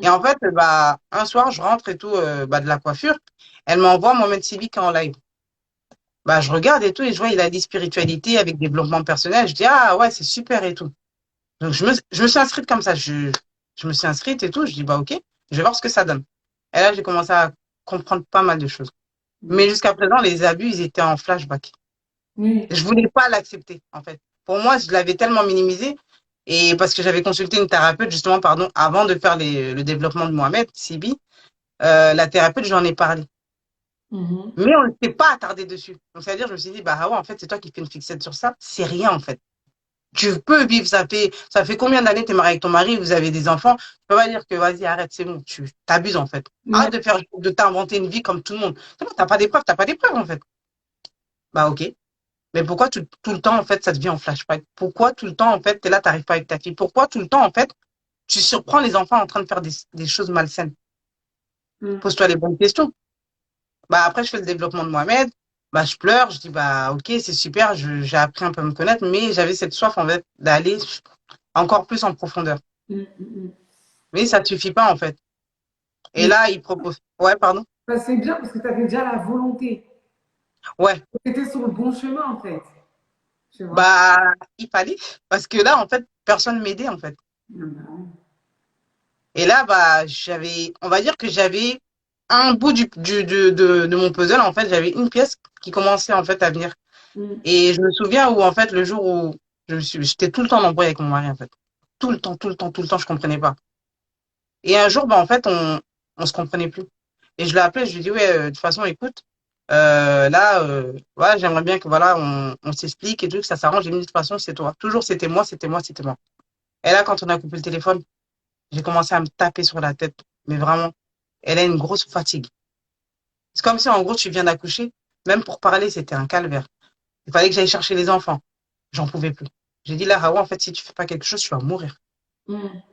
[SPEAKER 2] Et
[SPEAKER 1] mm,
[SPEAKER 2] en fait, bah, un soir, je rentre et tout, bah, de la coiffure. Elle m'envoie Mohamed Civic en live. Bah, je regarde et tout, et je vois, il a dit spiritualité avec développement personnel. Je dis, ah ouais, c'est super et tout. Donc, je me suis inscrite comme ça. Je me suis inscrite et tout. Je dis, bah, ok, je vais voir ce que ça donne. Et là, j'ai commencé à comprendre pas mal de choses.
[SPEAKER 1] mm,
[SPEAKER 2] Mais jusqu'à présent, les abus, ils étaient en flashback.
[SPEAKER 1] oui,
[SPEAKER 2] Je voulais pas l'accepter, en fait. Pour moi, je l'avais tellement minimisé. Et parce que j'avais consulté une thérapeute, justement, pardon, avant de faire le développement de Mohamed, Sibi, la thérapeute, j'en ai parlé.
[SPEAKER 1] mhm,
[SPEAKER 2] Mais on ne s'est pas attardé dessus. Donc, c'est-à-dire, je me suis dit, bah, ah ouais, en fait, c'est toi qui fais une fixette sur ça. C'est rien, en fait. Tu peux vivre, ça fait combien d'années tu es marié avec ton mari, vous avez des enfants. Tu peux pas dire que, vas-y, arrête, c'est bon, tu t'abuses, en fait.
[SPEAKER 1] ouais,
[SPEAKER 2] Arrête de t'inventer une vie comme tout le monde. C'est bon, t'as pas d'épreuves, en fait. Bah, ok. Mais pourquoi tout le temps, en fait, ça devient en flashback? Pourquoi tout le temps, en fait, t'es là, t'arrives pas avec ta fille? Pourquoi tout le temps, en fait, tu surprends les enfants en train de faire des choses malsaines?
[SPEAKER 1] mm,
[SPEAKER 2] Pose-toi les bonnes questions. Bah, après, je fais le développement de Mohamed. Bah, je pleure. Je dis, bah, ok, c'est super. J'ai appris un peu à me connaître, mais j'avais cette soif, en fait, d'aller encore plus en profondeur.
[SPEAKER 1] mm, mm,
[SPEAKER 2] Mais ça ne suffit pas, en fait. Et
[SPEAKER 1] mm.
[SPEAKER 2] là, il propose. Ouais, pardon.
[SPEAKER 1] Bah, c'est bien parce que tu avais déjà la volonté.
[SPEAKER 2] Ouais.
[SPEAKER 1] Tu étais sur le bon chemin, en fait. Tu vois.
[SPEAKER 2] Bah, il fallait. Parce que là, en fait, personne m'aidait, en fait. Et là, bah, on va dire que j'avais un bout de mon puzzle, en fait, j'avais une pièce qui commençait, en fait, à venir.
[SPEAKER 1] Mm,
[SPEAKER 2] Et je me souviens où, en fait, le jour où j'étais tout le temps en embrouille avec mon mari, en fait. Tout le temps, je comprenais pas. Et un jour, bah, en fait, on se comprenait plus. Et je l'ai appelé, je lui ai dit, ouais, de toute façon, écoute, là, voilà, j'aimerais bien que, voilà, on s'explique et tout, que ça s'arrange. Et de toute façon, c'est toi. Toujours, c'était moi, c'était moi, c'était moi. Et là, quand on a coupé le téléphone, j'ai commencé à me taper sur la tête. Mais vraiment, elle a une grosse fatigue. C'est comme si, en gros, tu viens d'accoucher. Même pour parler, c'était un calvaire. Il fallait que j'aille chercher les enfants. J'en pouvais plus. J'ai dit là, Hawa, en fait, si tu fais pas quelque chose, tu vas mourir.
[SPEAKER 1] mm.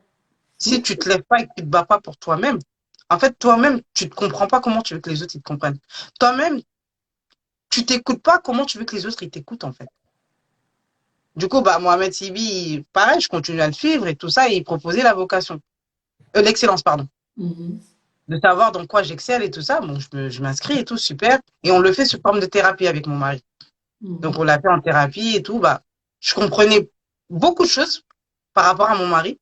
[SPEAKER 2] Si tu te lèves pas et que tu te bats pas pour toi-même, en fait, toi-même, tu te comprends pas comment tu veux que les autres ils te comprennent. Toi-même, tu t'écoutes pas comment tu veux que les autres ils t'écoutent, en fait. Du coup, bah, Mohamed Sibi, pareil, je continue à le suivre et tout ça, et il proposait la vocation. L'excellence, pardon.
[SPEAKER 1] Mhm.
[SPEAKER 2] De savoir dans quoi j'excelle et tout ça. Bon, je m'inscris et tout, super. Et on le fait sous forme de thérapie avec mon mari. Donc,
[SPEAKER 1] Mhm.
[SPEAKER 2] on l'a fait en thérapie et tout. Bah, je comprenais beaucoup de choses par rapport à mon mari,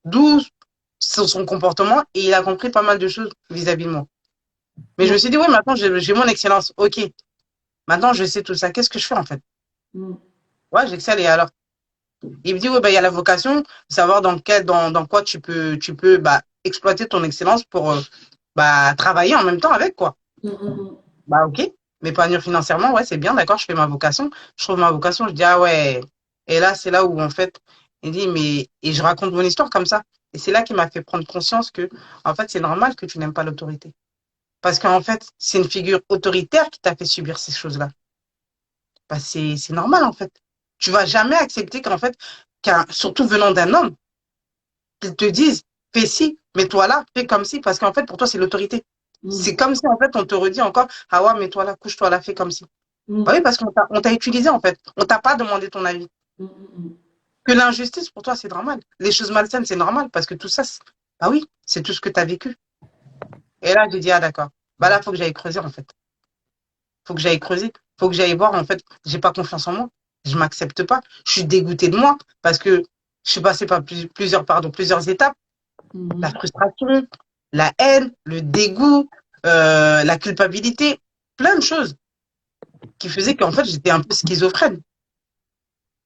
[SPEAKER 2] d'où son comportement, et il a compris pas mal de choses vis-à-vis de moi. Mais je me suis dit, oui, maintenant, j'ai mon excellence. OK. Maintenant, je sais tout ça. Qu'est-ce que je fais, en fait?
[SPEAKER 1] Mm.
[SPEAKER 2] Ouais, j'excelle et alors? Il me dit, oui, bah, il y a la vocation, de savoir dans quoi tu peux, bah, exploiter ton excellence pour, bah, travailler en même temps avec, quoi.
[SPEAKER 1] Mm, mm, mm.
[SPEAKER 2] Bah, ok. M'épanouir financièrement, ouais, c'est bien, d'accord, je fais ma vocation. Je trouve ma vocation, je dis, ah ouais. Et là, c'est là où, en fait, il dit, mais, et je raconte mon histoire comme ça. Et c'est là qu'il m'a fait prendre conscience que, en fait, c'est normal que tu n'aimes pas l'autorité. Parce qu'en fait, c'est une figure autoritaire qui t'a fait subir ces choses-là. Bah, c'est normal, en fait. Tu vas jamais accepter qu'en fait, surtout venant d'un homme, qu'il te dise, fais ci mais toi là, fais comme si, parce qu'en fait, pour toi, c'est l'autorité.
[SPEAKER 1] Mm.
[SPEAKER 2] C'est comme si, en fait, on te redit encore, ah ouais, mais toi là, couche-toi là, fais comme si. Bah oui,
[SPEAKER 1] Mm.
[SPEAKER 2] parce on t'a utilisé, en fait. On t'a pas demandé ton avis.
[SPEAKER 1] Mm. Mm.
[SPEAKER 2] Que l'injustice, pour toi, c'est normal. Les choses malsaines, c'est normal, parce que tout ça, bah oui, c'est tout ce que tu as vécu. Et là, j'ai dit, ah d'accord. Bah là, faut que j'aille creuser, en fait. Faut que j'aille creuser. Faut que j'aille voir, en fait, j'ai pas confiance en moi. Je m'accepte pas. Je suis dégoûtée de moi, parce que je suis passée par plusieurs étapes. La
[SPEAKER 1] Mm.
[SPEAKER 2] frustration, la haine, le dégoût, la culpabilité, plein de choses qui faisaient qu'en fait, j'étais un peu schizophrène.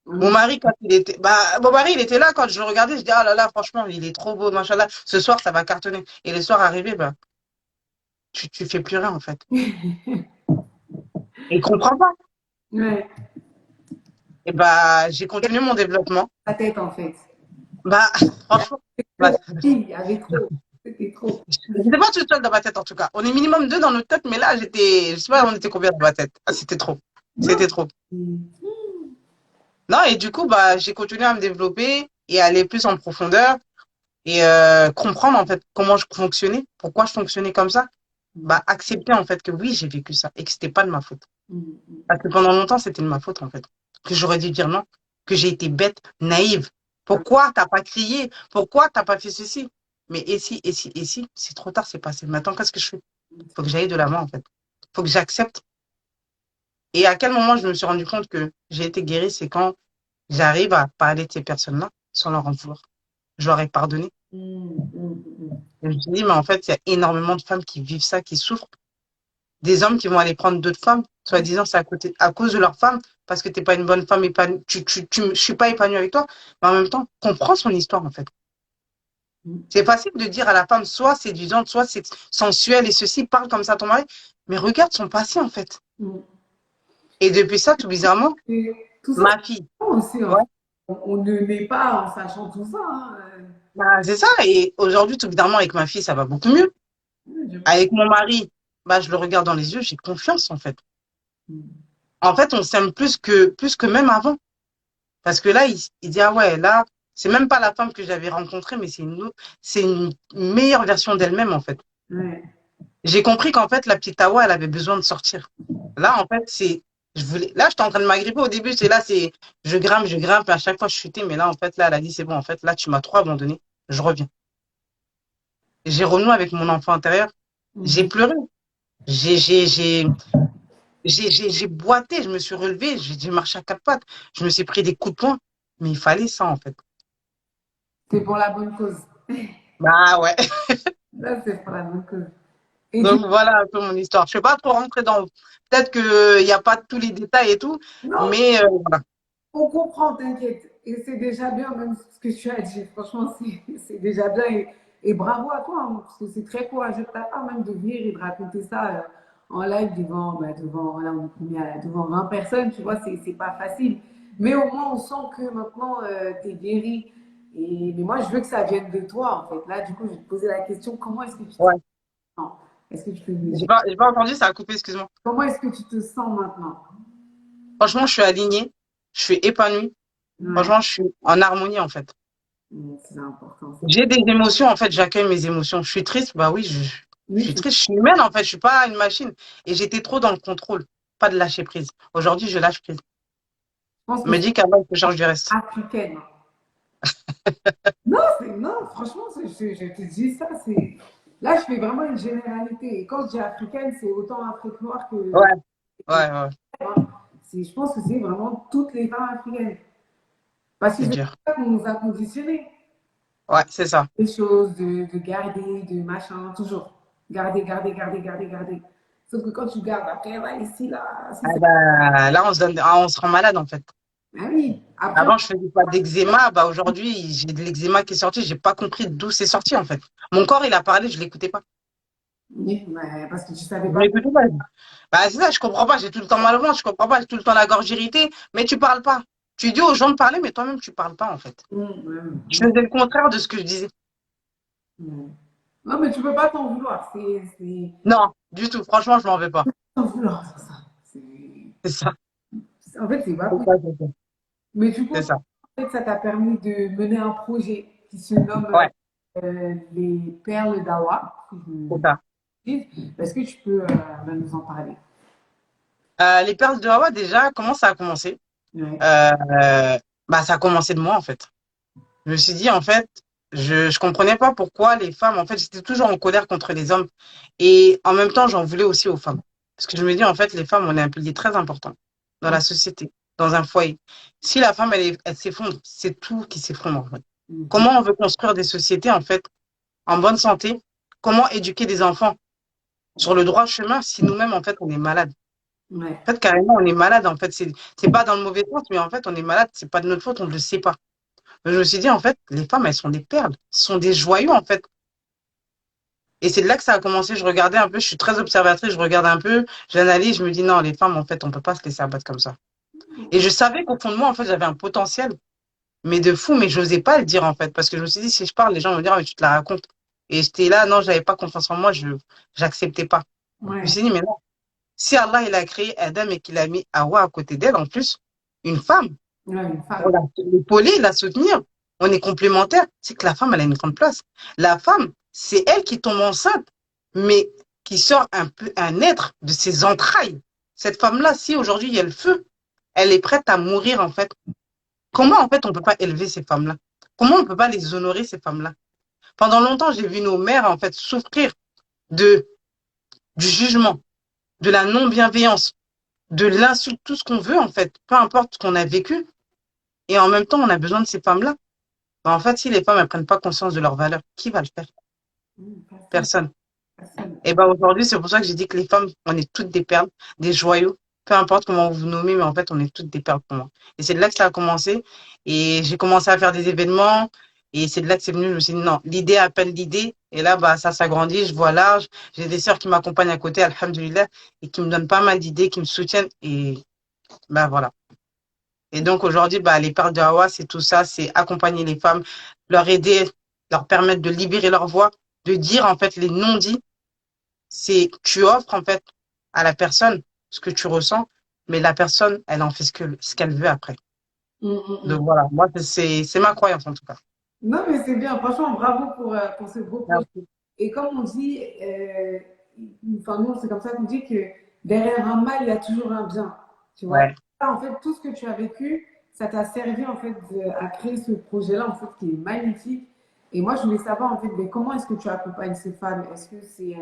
[SPEAKER 2] Mon
[SPEAKER 1] Mm.
[SPEAKER 2] mari, quand il était, bah, mon mari, il était là quand je le regardais, je dis, ah là là, franchement, il est trop beau, machallah. Ce soir, ça va cartonner. Et le soir arrivé, bah, tu fais plus rien, en fait. Et il comprend pas.
[SPEAKER 1] Ouais,
[SPEAKER 2] Et bah, j'ai continué mon développement.
[SPEAKER 1] ta tête en fait.
[SPEAKER 2] Bah, franchement, bah,
[SPEAKER 1] Trop. Il y avait trop. C'était trop.
[SPEAKER 2] j'étais pas toute seule dans ma tête, en tout cas. On est minimum deux dans notre tête, mais là, je sais pas, on était combien dans ma tête. Ah, c'était trop.
[SPEAKER 1] Non.
[SPEAKER 2] C'était trop. Non, et du coup, bah, j'ai continué à me développer et à aller plus en profondeur et comprendre, en fait, comment je fonctionnais, pourquoi je fonctionnais comme ça. Bah, accepter, en fait, que oui, j'ai vécu ça et que c'était pas de ma faute. Parce que pendant longtemps, c'était de ma faute, en fait. Que j'aurais dû dire non, que j'ai été bête, naïve. Pourquoi t'as pas crié? Pourquoi t'as pas fait ceci? Mais et si, c'est trop tard, c'est passé. Maintenant, qu'est-ce que je fais? Faut que j'aille de l'avant, en fait. Faut que j'accepte. Et à quel moment je me suis rendu compte que j'ai été guérie, c'est quand j'arrive à parler de ces personnes-là sans leur en vouloir. Je leur ai pardonné. Et je me suis dit, mais en fait, il y a énormément de femmes qui vivent ça, qui souffrent. Des hommes qui vont aller prendre d'autres femmes, soi-disant, c'est à cause de leur femme, parce que t'es pas une bonne femme épanouie, je suis pas épanouie avec toi, mais en même temps, comprends son histoire, en fait. C'est facile de dire à la femme, soit séduisante, soit c'est sensuelle et ceci, parle comme ça à ton mari, mais regarde son passé, en fait. Et depuis ça, tout bizarrement,
[SPEAKER 1] Et tout ça,
[SPEAKER 2] ma fille,
[SPEAKER 1] c'est aussi, en
[SPEAKER 2] ouais,
[SPEAKER 1] fait. On ne naît pas en sachant tout ça. Hein.
[SPEAKER 2] bah, c'est ça. Et aujourd'hui, tout bizarrement, avec ma fille, ça va beaucoup mieux. Avec mon mari, bah, je le regarde dans les yeux, j'ai confiance, en fait. En fait, on s'aime plus que même avant. Parce que là, il dit, ah ouais, là, c'est même pas la femme que j'avais rencontrée, mais c'est une meilleure version d'elle-même, en fait.
[SPEAKER 1] Ouais.
[SPEAKER 2] J'ai compris qu'en fait, la petite Awa, elle avait besoin de sortir. Là, en fait, là, j'étais en train de m'agripper au début, je grimpe, et à chaque fois, je chutais, mais là, en fait, là, elle a dit, c'est bon, en fait, là, tu m'as trop abandonné, je reviens. J'ai renoué avec mon enfant intérieur, j'ai
[SPEAKER 1] Mhm.
[SPEAKER 2] pleuré, j'ai, j'ai, j'ai, j'ai boité, je me suis relevée, j'ai marché à quatre pattes, je me suis pris des coups de poing, mais il fallait ça, en fait.
[SPEAKER 1] C'est pour la bonne cause.
[SPEAKER 2] Bah ouais.
[SPEAKER 1] Là, c'est pour la bonne cause. Et du
[SPEAKER 2] Donc voilà un peu mon histoire. Je ne vais pas trop rentrer dans. Peut-être qu'il n'y a pas tous les détails et tout,
[SPEAKER 1] non,
[SPEAKER 2] mais voilà.
[SPEAKER 1] on comprend, t'inquiète. Et c'est déjà bien, même ce que tu as dit. Franchement, c'est déjà bien. Et bravo à toi, hein, parce que c'est très courageux de ta part, même de venir et de raconter ça en live devant, bah, devant, là, on est combien, devant 20 personnes, tu vois, c'est pas facile. Mais au moins, on sent que maintenant, tu es guéri. Mais moi, je veux que ça vienne de toi, en fait. Là, du coup, je vais te poser la question, comment est-ce que tu te
[SPEAKER 2] Ouais.
[SPEAKER 1] sens? Est-ce que tu te...
[SPEAKER 2] J'ai pas entendu, ça a coupé, excuse-moi.
[SPEAKER 1] Comment est-ce que tu te sens maintenant?
[SPEAKER 2] Franchement, je suis alignée, je suis épanouie.
[SPEAKER 1] Ouais,
[SPEAKER 2] Franchement, je suis en harmonie en fait.
[SPEAKER 1] c'est important ça.
[SPEAKER 2] J'ai des émotions en fait, j'accueille mes émotions. Je suis triste, bah oui, je
[SPEAKER 1] Oui,
[SPEAKER 2] suis
[SPEAKER 1] c'est
[SPEAKER 2] triste, je suis humaine en fait, je suis pas une machine. Et j'étais trop dans le contrôle, pas de lâcher prise. Aujourd'hui, je lâche prise.
[SPEAKER 1] je pense
[SPEAKER 2] On
[SPEAKER 1] que
[SPEAKER 2] me
[SPEAKER 1] c'est
[SPEAKER 2] dit qu'avant, il faut charge du reste.
[SPEAKER 1] africaine. Non, non, franchement, je te dis ça, c'est. Là, je fais vraiment une généralité. Et quand je dis africaine, c'est autant Afrique noire
[SPEAKER 2] Ouais,
[SPEAKER 1] que
[SPEAKER 2] ouais.
[SPEAKER 1] hein. Je pense que c'est vraiment toutes les femmes africaines. Parce que
[SPEAKER 2] C'est
[SPEAKER 1] c'est
[SPEAKER 2] dur.
[SPEAKER 1] ça qu'on nous a conditionné.
[SPEAKER 2] Ouais, c'est ça.
[SPEAKER 1] Des choses, de garder, de machin, toujours. Garder, garder, garder, garder, garder. Sauf que quand tu gardes après, là, ici, là,
[SPEAKER 2] Ah bah, là, on se rend malade en fait.
[SPEAKER 1] ah oui, après,
[SPEAKER 2] Avant, je faisais pas d'eczéma. Bah, aujourd'hui, j'ai de l'eczéma qui est sorti. J'ai pas compris d'où c'est sorti, en fait. Mon corps, il a parlé, je l'écoutais pas.
[SPEAKER 1] oui, parce que tu savais
[SPEAKER 2] Je
[SPEAKER 1] pas.
[SPEAKER 2] l'écoutais pas. Bah, c'est ça, je comprends pas. J'ai tout le temps mal au ventre, je comprends pas. J'ai tout le temps la gorge irritée. Mais tu parles pas. Tu dis aux gens de parler, mais toi-même, tu parles pas, en fait. Je faisais le contraire de ce que je disais.
[SPEAKER 1] Non, mais tu peux pas t'en vouloir.
[SPEAKER 2] Non, du tout. Franchement, je m'en vais pas.
[SPEAKER 1] T'en vouloir, c'est ça.
[SPEAKER 2] C'est ça.
[SPEAKER 1] En fait, c'est pas
[SPEAKER 2] C'est
[SPEAKER 1] possible.
[SPEAKER 2] ça, c'est ça.
[SPEAKER 1] Mais du coup,
[SPEAKER 2] C'est ça.
[SPEAKER 1] en fait, ça t'a permis de mener un projet qui se nomme
[SPEAKER 2] Ouais.
[SPEAKER 1] les perles d'Awa, si
[SPEAKER 2] C'est ça.
[SPEAKER 1] je me dis. Est-ce que tu peux nous en parler?
[SPEAKER 2] Les perles de Hawa, déjà, comment ça a commencé?
[SPEAKER 1] Ouais.
[SPEAKER 2] Euh, Bah, ça a commencé de moi, en fait. Je me suis dit, en fait, je comprenais pas pourquoi les femmes, en fait, j'étais toujours en colère contre les hommes. Et en même temps, j'en voulais aussi aux femmes. Parce que je me dis, en fait, les femmes, on est un pilier très important dans la société, dans un foyer. Si la femme, elle s'effondre, c'est tout qui s'effondre, en fait.
[SPEAKER 1] Mhm.
[SPEAKER 2] Comment on veut construire des sociétés, en fait, en bonne santé? Comment éduquer des enfants sur le droit chemin si nous-mêmes, en fait, on est malade?
[SPEAKER 1] Ouais.
[SPEAKER 2] En fait, carrément, on est malade, en fait. C'est pas dans le mauvais sens, mais en fait, on est malade. C'est pas de notre faute, on ne le sait pas. Je me suis dit, en fait, les femmes, elles sont des perles, sont des joyaux, en fait. Et c'est de là que ça a commencé. Je regardais un peu, je suis très observatrice, je regarde un peu, j'analyse, je me dis, non, les femmes, en fait, on peut pas se laisser abattre comme ça. Et je savais qu'au fond de moi, en fait, j'avais un potentiel, mais de fou, mais j'osais pas le dire, en fait, parce que je me suis dit, si je parle, les gens vont me dire, ah, mais tu te la racontes. Et j'étais là, non, j'avais pas confiance en moi, j'acceptais pas. Je me
[SPEAKER 1] Ouais.
[SPEAKER 2] suis dit, mais non, si Allah, il a créé Adam et qu'il a mis Hawa à côté d'elle, en plus, une femme,
[SPEAKER 1] Ouais, une
[SPEAKER 2] pour
[SPEAKER 1] femme.
[SPEAKER 2] l'épauler, la soutenir. On est complémentaires. C'est que la femme, elle a une grande place. La femme, c'est elle qui tombe enceinte, mais qui sort un peu un être de ses entrailles. Cette femme-là, si aujourd'hui il y a le feu, elle est prête à mourir en fait. Comment en fait on peut pas élever ces femmes-là? Comment on peut pas les honorer ces femmes-là? Pendant longtemps, j'ai vu nos mères en fait souffrir de du jugement, de la non-bienveillance, de l'insulte, tout ce qu'on veut en fait, peu importe ce qu'on a vécu. Et en même temps, on a besoin de ces femmes-là. Bah, en fait, si les femmes ne prennent pas conscience de leur valeur, qui va le faire?
[SPEAKER 1] Personne.
[SPEAKER 2] Personne.
[SPEAKER 1] Personne.
[SPEAKER 2] Et ben aujourd'hui, c'est pour ça que j'ai dit que les femmes, on est toutes des perles, des joyaux. Peu importe comment vous vous nommez, mais en fait, on est toutes des perles pour moi. Et c'est de là que ça a commencé. Et j'ai commencé à faire des événements. Et c'est de là que c'est venu. Je me suis dit, non, l'idée appelle l'idée. Et là, bah, ça s'agrandit. Je vois large. J'ai des sœurs qui m'accompagnent à côté, alhamdoulilah, et qui me donnent pas mal d'idées, qui me soutiennent. Et bah, voilà. Et donc aujourd'hui, bah, les perles de Hawa, c'est tout ça, c'est accompagner les femmes, leur aider, leur permettre de libérer leur voix, de dire en fait les non-dits. C'est tu offres en fait à la personne ce que tu ressens, mais la personne, elle en fait ce qu'elle veut après.
[SPEAKER 1] Mm, mm,
[SPEAKER 2] Donc
[SPEAKER 1] mm.
[SPEAKER 2] voilà, moi c'est ma croyance en tout cas.
[SPEAKER 1] Non, mais c'est bien. Franchement, bravo pour ce beau projet.
[SPEAKER 2] Merci.
[SPEAKER 1] Et comme on dit, enfin, nous, c'est comme ça qu'on dit que derrière un mal, il y a toujours un bien. Tu vois?
[SPEAKER 2] Ouais,
[SPEAKER 1] En fait, tout ce que tu as vécu, ça t'a servi en fait à créer ce projet-là, en fait, qui est magnifique. Et moi, je voulais savoir en fait, mais comment est-ce que tu accompagnes ces femmes? Est-ce que c'est,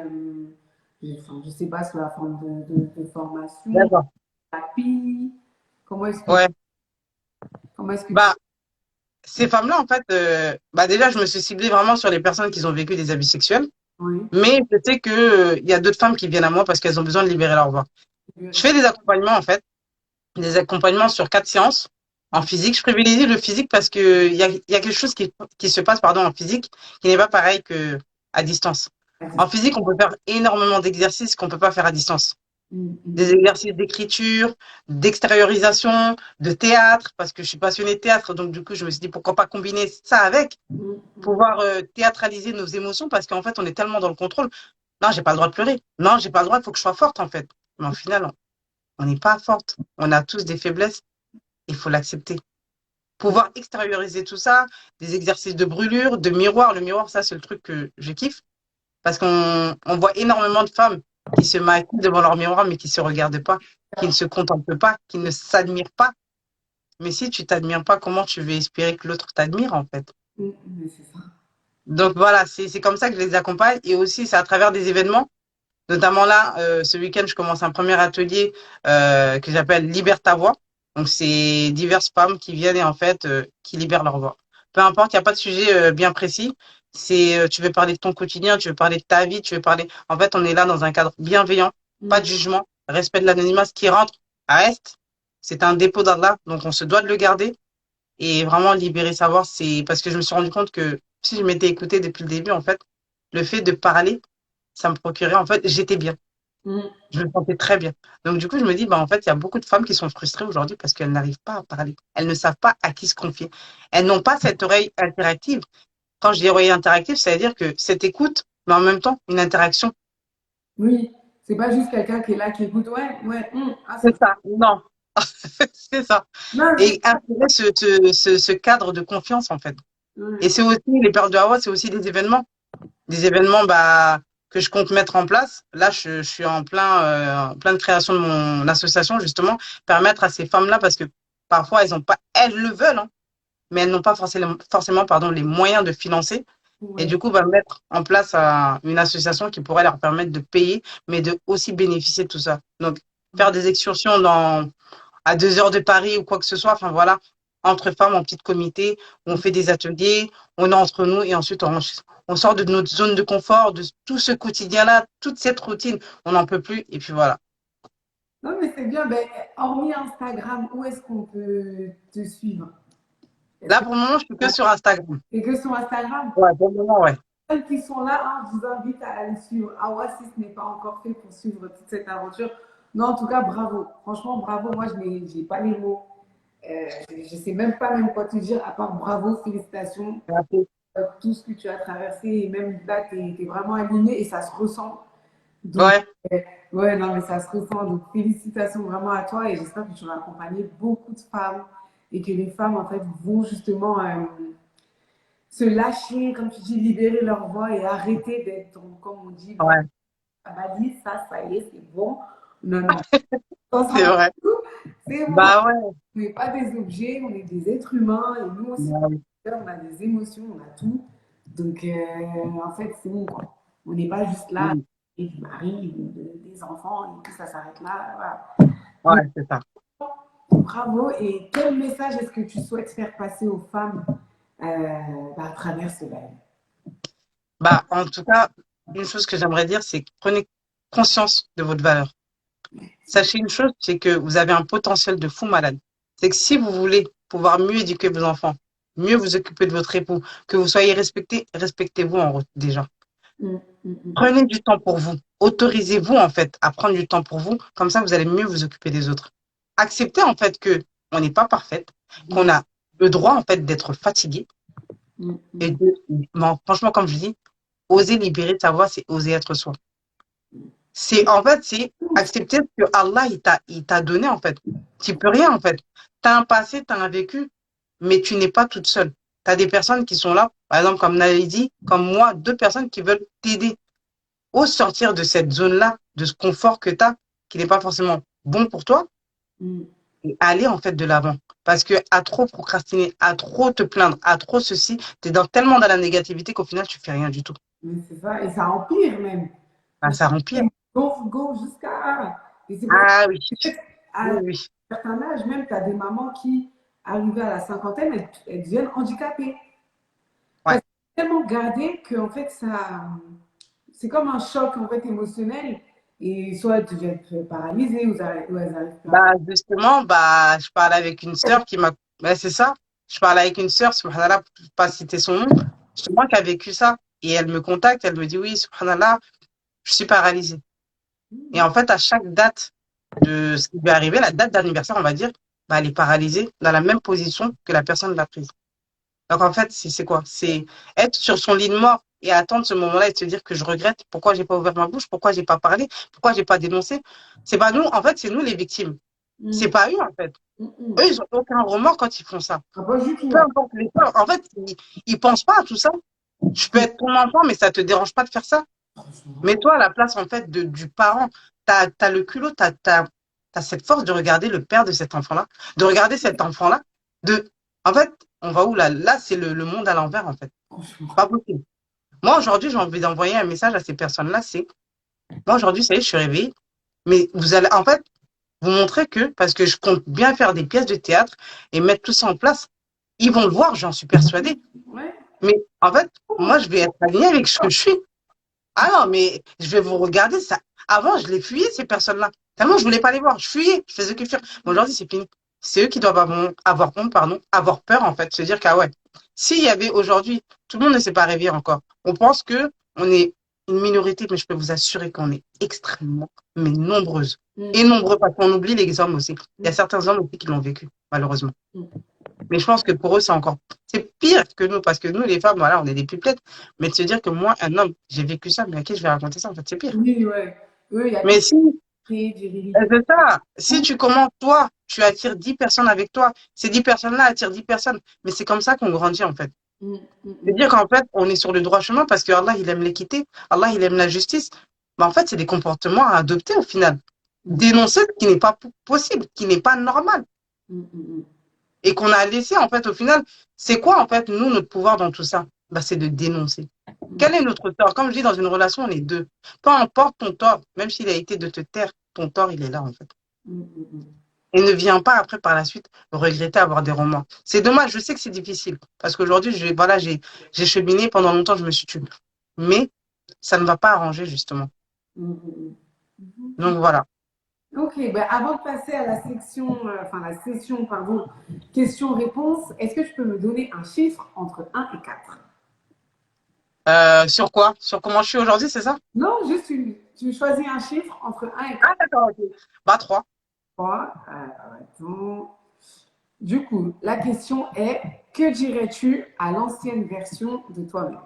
[SPEAKER 1] enfin, je sais pas, sous la forme de formation,
[SPEAKER 2] d'accord.
[SPEAKER 1] thérapie? Comment est-ce que tu,
[SPEAKER 2] Ouais.
[SPEAKER 1] comment est-ce que tu,
[SPEAKER 2] Bah ces femmes-là en fait, bah déjà je me suis ciblée vraiment sur les personnes qui ont vécu des abus sexuels,
[SPEAKER 1] oui,
[SPEAKER 2] mais je sais que il y a d'autres femmes qui viennent à moi parce qu'elles ont besoin de libérer leur voix. Je fais des accompagnements en fait, des accompagnements sur 4 séances en physique. Je privilégie le physique parce que il y a quelque chose qui se passe pardon, en physique qui n'est pas pareil que à distance. En physique, on peut faire énormément d'exercices qu'on peut pas faire à distance.
[SPEAKER 1] Mm,
[SPEAKER 2] Des
[SPEAKER 1] mm,
[SPEAKER 2] exercices d'écriture, d'extériorisation, de théâtre, parce que je suis passionnée de théâtre, donc du coup, je me suis dit pourquoi pas combiner ça avec,
[SPEAKER 1] mm, mm.
[SPEAKER 2] pouvoir théâtraliser nos émotions, parce qu'en fait, on est tellement dans le contrôle. Non, j'ai pas le droit de pleurer. Non, j'ai pas le droit, il faut que je sois forte, en fait. Mais au final, on n'est pas forte. On a tous des faiblesses, il faut l'accepter. Pouvoir extérioriser tout ça, des exercices de brûlure, de miroir. Le miroir, ça, c'est le truc que je kiffe. Parce qu'on voit énormément de femmes qui se maquillent devant leur miroir, mais qui se regardent pas, qui ne se contemplent pas, qui ne s'admirent pas. Mais si tu t'admires pas, comment tu veux espérer que l'autre t'admire, en fait?
[SPEAKER 1] Mm, mais c'est ça.
[SPEAKER 2] Donc voilà, c'est comme ça que je les accompagne. Et aussi, c'est à travers des événements. Notamment là, ce week-end, je commence un premier atelier que j'appelle Libère ta voix. Donc, c'est diverses femmes qui viennent et en fait, qui libèrent leur voix. Peu importe, il n'y a pas de sujet bien précis. C'est, tu veux parler de ton quotidien, tu veux parler de ta vie, tu veux parler. En fait, on est là dans un cadre bienveillant, pas
[SPEAKER 1] Mm,
[SPEAKER 2] de jugement, respect de l'anonymat. Ce qui rentre reste. C'est un dépôt d'Allah, donc on se doit de le garder et vraiment libérer sa voix. C'est parce que je me suis rendu compte que si je m'étais écoutée depuis le début, en fait, le fait de parler, ça me procurait, en fait, j'étais bien.
[SPEAKER 1] mm.
[SPEAKER 2] Je me sentais très bien. Donc, du coup, je me dis, bah, en fait, il y a beaucoup de femmes qui sont frustrées aujourd'hui parce qu'elles n'arrivent pas à parler. Elles ne savent pas à qui se confier. Elles n'ont pas cette oreille interactive. Quand je dis oreille interactive, ça veut dire que cette écoute, mais en même temps, une interaction.
[SPEAKER 1] Oui, c'est pas juste quelqu'un qui est là, qui écoute, ouais, ouais, ah,
[SPEAKER 2] C'est
[SPEAKER 1] c'est
[SPEAKER 2] ça. Non. C'est ça.
[SPEAKER 1] non,
[SPEAKER 2] Et instaurer ce cadre de confiance, en fait. Et
[SPEAKER 1] Ouais.
[SPEAKER 2] c'est aussi, les périodes de Hawa, c'est aussi des événements que je compte mettre en place. Là, je suis en pleine création de mon association, justement, permettre à ces femmes-là, parce que parfois, elles ont pas, elles le veulent, hein, mais elles n'ont pas forcément, pardon, les moyens de financer. Et
[SPEAKER 1] Ouais.
[SPEAKER 2] du coup, va mettre en place une association qui pourrait leur permettre de payer, mais de aussi bénéficier de tout ça. Donc, faire des excursions à 2 heures de Paris ou quoi que ce soit, enfin voilà, entre femmes en petit comité, on fait des ateliers, on est entre nous et ensuite on sort de notre zone de confort, de tout ce quotidien-là, toute cette routine, on n'en peut plus et puis voilà.
[SPEAKER 1] Non, mais c'est bien. Ben, hormis Instagram, où est-ce qu'on peut te suivre? Est-ce
[SPEAKER 2] Là,
[SPEAKER 1] que
[SPEAKER 2] pour le moment, je suis que sur Instagram.
[SPEAKER 1] c'est que sur Instagram?
[SPEAKER 2] Ouais, pour le moment, ouais.
[SPEAKER 1] Celles qui sont là, hein, je vous invite à aller suivre Awa si ce n'est pas encore fait pour suivre toute cette aventure. Non, en tout cas, bravo. Franchement, bravo. Moi, je n'ai pas les mots. Je ne sais même pas même quoi te dire, à part bravo, félicitations,
[SPEAKER 2] Merci.
[SPEAKER 1] tout ce que tu as traversé. Et même là, tu es vraiment aligné et ça se ressent. Donc,
[SPEAKER 2] Ouais,
[SPEAKER 1] euh, ouais, non, mais ça se ressent. Donc, félicitations vraiment à toi et j'espère que tu vas accompagner beaucoup de femmes et que les femmes, en fait, vont justement se lâcher, comme tu dis, libérer leur voix et arrêter d'être, comme on dit, bah,
[SPEAKER 2] ouais,
[SPEAKER 1] valise, ça y est, c'est bon. Non, non, ça
[SPEAKER 2] c'est
[SPEAKER 1] sera
[SPEAKER 2] vrai.
[SPEAKER 1] tout, c'est bon.
[SPEAKER 2] Bah ouais.
[SPEAKER 1] On n'est pas des objets, on est des êtres humains et nous aussi,
[SPEAKER 2] Bah oui.
[SPEAKER 1] on a des émotions, on a tout. Donc, en fait, c'est bon, quoi. On n'est pas juste là,
[SPEAKER 2] Oui.
[SPEAKER 1] et du mari, ou des enfants, et puis ça s'arrête là. Voilà. Donc,
[SPEAKER 2] Ouais, c'est ça.
[SPEAKER 1] bravo. Et quel message est-ce que tu souhaites faire passer aux femmes à travers ce live?
[SPEAKER 2] Bah, en tout cas, une chose que j'aimerais dire, c'est que prenez conscience de votre valeur. Sachez une chose, c'est que vous avez un potentiel de fou malade. C'est que si vous voulez pouvoir mieux éduquer vos enfants, mieux vous occuper de votre époux, que vous soyez respecté, respectez-vous déjà.
[SPEAKER 1] Mm, mm, mm,
[SPEAKER 2] Prenez du temps pour vous. Autorisez-vous en fait à prendre du temps pour vous. Comme ça, vous allez mieux vous occuper des autres. Acceptez en fait que on n'est pas parfaite,
[SPEAKER 1] mm,
[SPEAKER 2] qu'on a le droit en fait d'être fatigué
[SPEAKER 1] mm,
[SPEAKER 2] et
[SPEAKER 1] mm.
[SPEAKER 2] non, franchement, comme je dis, oser libérer sa voix, c'est oser être soi. C'est accepter ce que Allah il t'a donné en fait. Tu peux rien en fait. Tu as un passé, tu as un vécu, mais tu n'es pas toute seule. Tu as des personnes qui sont là, par exemple comme Naledi, comme moi, deux personnes qui veulent t'aider. Ose sortir de cette zone-là, de ce confort que tu as, qui n'est pas forcément bon pour toi,
[SPEAKER 1] Mm.
[SPEAKER 2] et aller en fait de l'avant. Parce que à trop procrastiner, à trop te plaindre, à trop ceci, tu es tellement dans la négativité qu'au final, tu fais rien du tout.
[SPEAKER 1] Mais c'est ça, et ça empire même.
[SPEAKER 2] Ah, ça rempire.
[SPEAKER 1] Go jusqu'à. Et c'est pour ça
[SPEAKER 2] Ah oui,
[SPEAKER 1] qu'à
[SPEAKER 2] oui,
[SPEAKER 1] un
[SPEAKER 2] oui.
[SPEAKER 1] certain âge, même, tu as des mamans qui, arrivées à la cinquantaine, elles deviennent handicapées.
[SPEAKER 2] Ouais.
[SPEAKER 1] Parce que c'est tellement gardé que, en fait, ça. C'est comme un choc en fait, émotionnel. Et soit tu deviens paralysée ou elles arrivent pas.
[SPEAKER 2] Bah, justement, je parlais avec une sœur qui m'a. Bah, c'est ça. Je parlais avec une sœur, subhanallah, pour pas citer son nom, justement, qui a vécu ça. Et elle me contacte, elle me dit, oui, subhanallah, je suis paralysée. Et en fait, à chaque date de ce qui lui est arrivé, la date d'anniversaire, on va dire, bah, elle est paralysée dans la même position que la personne l'a prise. Donc, en fait, c'est quoi? C'est être sur son lit de mort et attendre ce moment-là et se dire que je regrette pourquoi j'ai pas ouvert ma bouche, pourquoi j'ai pas parlé, pourquoi j'ai pas dénoncé. C'est pas nous, en fait, c'est nous les victimes. C'est
[SPEAKER 1] Mm,
[SPEAKER 2] pas eux, en fait.
[SPEAKER 1] mm,
[SPEAKER 2] Eux,
[SPEAKER 1] mm.
[SPEAKER 2] ils ont aucun remords quand ils font ça.
[SPEAKER 1] Ah, pas du tout.
[SPEAKER 2] Peu
[SPEAKER 1] Hein.
[SPEAKER 2] importe les peurs. En fait, ils pensent pas à tout ça. Je peux être ton enfant, mais ça te dérange pas de faire ça. Mets-toi à la place, en fait, du parent. T'as le culot, t'as cette force de regarder le père de cet enfant-là, de regarder cet enfant-là, en fait, on va où là? Là, c'est le monde à l'envers, en fait.
[SPEAKER 1] Franchement.
[SPEAKER 2] Pas possible. Moi, aujourd'hui, j'ai envie d'envoyer un message à ces personnes-là, moi, aujourd'hui, ça y est, je suis réveillée, mais vous allez, en fait, vous montrer que, parce que je compte bien faire des pièces de théâtre et mettre tout ça en place, ils vont le voir, j'en suis persuadée.
[SPEAKER 1] Ouais.
[SPEAKER 2] Mais en fait, moi, je vais être alignée avec ce que je suis. Ah non, mais je vais vous regarder ça. Avant, je les fuyais, ces personnes-là. Tellement je voulais pas les voir. Je fuyais, je faisais que fuir. Mais aujourd'hui, c'est fini. C'est eux qui doivent avoir honte, pardon, avoir peur, en fait, se dire qu'ah ouais, s'il y avait aujourd'hui, tout le monde ne s'est pas réveillé encore. On pense que on est une minorité, mais je peux vous assurer qu'on est extrêmement, mais nombreuses.
[SPEAKER 1] Mm,
[SPEAKER 2] Et nombreux, parce qu'on oublie les hommes aussi. Il y a
[SPEAKER 1] mm,
[SPEAKER 2] certains hommes aussi qui l'ont vécu, malheureusement.
[SPEAKER 1] mm.
[SPEAKER 2] Mais je pense que pour eux, c'est pire que nous, parce que nous, les femmes, voilà, on est des pipelettes. Mais de se dire que moi, un homme, j'ai vécu ça, mais à qui je vais raconter ça, en fait, c'est pire.
[SPEAKER 1] Oui, ouais. Oui, il y a
[SPEAKER 2] Mais
[SPEAKER 1] quelque
[SPEAKER 2] si,
[SPEAKER 1] chose de virilité.
[SPEAKER 2] c'est ça, si tu commences, toi, tu attires 10 personnes avec toi, ces 10 personnes-là attirent 10 personnes. Mais c'est comme ça qu'on grandit, en fait.
[SPEAKER 1] Mm, mm,
[SPEAKER 2] C'est
[SPEAKER 1] mm,
[SPEAKER 2] dire qu'en fait, on est sur le droit chemin parce que Allah, il aime l'équité, Allah, il aime la justice. Mais en fait, c'est des comportements à adopter au final.
[SPEAKER 1] mm,
[SPEAKER 2] Dénoncer ce qui n'est pas possible, qui n'est pas normal.
[SPEAKER 1] mm, mm,
[SPEAKER 2] Et qu'on a laissé, en fait, au final, c'est quoi, en fait, nous, notre pouvoir dans tout ça? Bah, c'est de dénoncer.
[SPEAKER 1] mm,
[SPEAKER 2] Quel est notre tort? Comme je dis, dans une relation, on est deux. Peu importe ton tort, même s'il a été de te taire, ton tort, il est là, en fait.
[SPEAKER 1] mm, mm, mm.
[SPEAKER 2] Et ne viens pas après, par la suite, regretter avoir des remords. C'est dommage, je sais que c'est difficile. Parce qu'aujourd'hui, voilà, j'ai cheminé, pendant longtemps, je me suis tuée. Mais ça ne va pas arranger, justement.
[SPEAKER 1] Mm, mm, mm.
[SPEAKER 2] Donc voilà.
[SPEAKER 1] Ok, ben avant de passer à la section, enfin la session, pardon, questions-réponses, est-ce que tu peux me donner un chiffre entre un et 4?
[SPEAKER 2] Sur quoi? Sur comment je suis aujourd'hui, c'est ça?
[SPEAKER 1] Non, juste tu choisis un chiffre entre un et
[SPEAKER 2] Ah,
[SPEAKER 1] 4.
[SPEAKER 2] d'accord, ok. Bah, 3.
[SPEAKER 1] 3. Attends. Du coup, la question est, que dirais-tu à l'ancienne version de toi-même?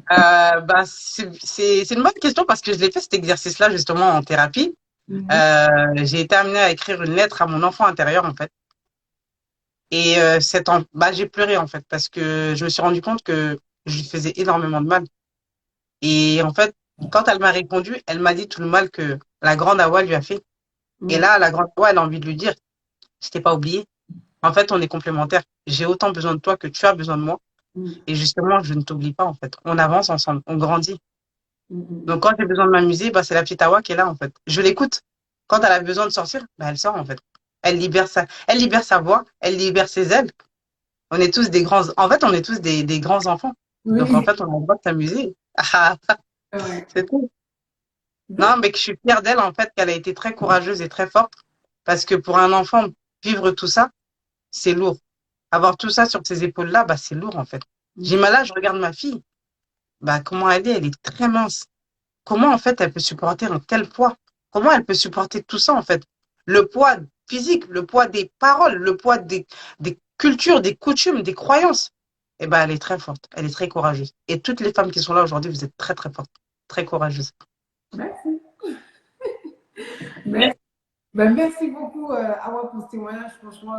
[SPEAKER 2] Bah, c'est une bonne question parce que je l'ai fait cet exercice-là, justement, en thérapie.
[SPEAKER 1] Mhm.
[SPEAKER 2] J'ai été amenée à écrire une lettre à mon enfant intérieur, en fait. Et bah, j'ai pleuré, en fait, parce que je me suis rendu compte que je lui faisais énormément de mal. Et en fait, quand elle m'a répondu, elle m'a dit tout le mal que la grande Awa lui a fait. Et
[SPEAKER 1] Mhm.
[SPEAKER 2] là, la grande Awa, elle a envie de lui dire, je t'ai pas oublié. En fait, on est complémentaires. J'ai autant besoin de toi que tu as besoin de moi.
[SPEAKER 1] Mhm.
[SPEAKER 2] Et justement, je ne t'oublie pas, en fait. On avance ensemble, on grandit.
[SPEAKER 1] Mhm.
[SPEAKER 2] Donc, quand j'ai besoin de m'amuser, bah, c'est la petite Awa qui est là, en fait. Je l'écoute. Quand elle a besoin de sortir, bah, elle sort, en fait. Elle libère sa voix, elle libère ses ailes. On est tous des grands, en fait, on est tous des grands enfants. Donc, en
[SPEAKER 1] Oui.
[SPEAKER 2] fait, on a le droit de s'amuser. Ah,
[SPEAKER 1] Ouais.
[SPEAKER 2] c'est tout. Non,
[SPEAKER 1] D'accord.
[SPEAKER 2] mais que je suis fière d'elle, en fait, qu'elle a été très courageuse et très forte. Parce que pour un enfant, vivre tout ça, c'est lourd. Avoir tout ça sur ses épaules-là, bah, c'est lourd, en fait. J'ai
[SPEAKER 1] Mhm.
[SPEAKER 2] mal là, je regarde ma fille. Bah, comment elle est très mince. Comment, en fait, elle peut supporter un tel poids? Comment elle peut supporter tout ça, en fait? Le poids physique, le poids des paroles, le poids des cultures, des coutumes, des croyances. Eh ben, elle est très forte, elle est très courageuse. Et toutes les femmes qui sont là aujourd'hui, vous êtes très, très fortes, très courageuses.
[SPEAKER 1] Merci.
[SPEAKER 2] Mais,
[SPEAKER 1] Merci. Ben, merci beaucoup, Awa, pour ce témoignage. Franchement,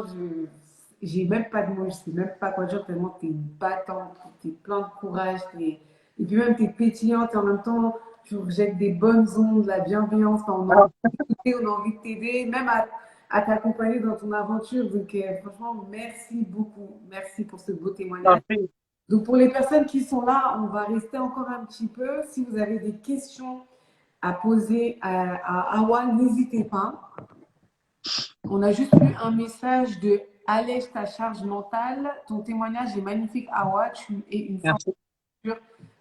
[SPEAKER 1] j'ai même pas de mots, je sais même pas quoi dire, tellement tu es battante, tu es plein de courage, et puis même tu es pétillante, et en même temps, tu rejettes des bonnes ondes, la bienveillance, enfin, on a envie
[SPEAKER 2] alors,
[SPEAKER 1] de t'écouter, on a envie de t'aider, même à t'accompagner dans ton aventure. Donc, franchement, merci beaucoup. Merci pour ce beau témoignage.
[SPEAKER 2] j'en prie.
[SPEAKER 1] Donc, pour les personnes qui sont là, on va rester encore un petit peu. Si vous avez des questions à poser à Awa, n'hésitez pas. On a juste eu un message de allège ta charge mentale. Ton témoignage est magnifique, Awa. Tu es une femme
[SPEAKER 2] Merci.
[SPEAKER 1] sûre.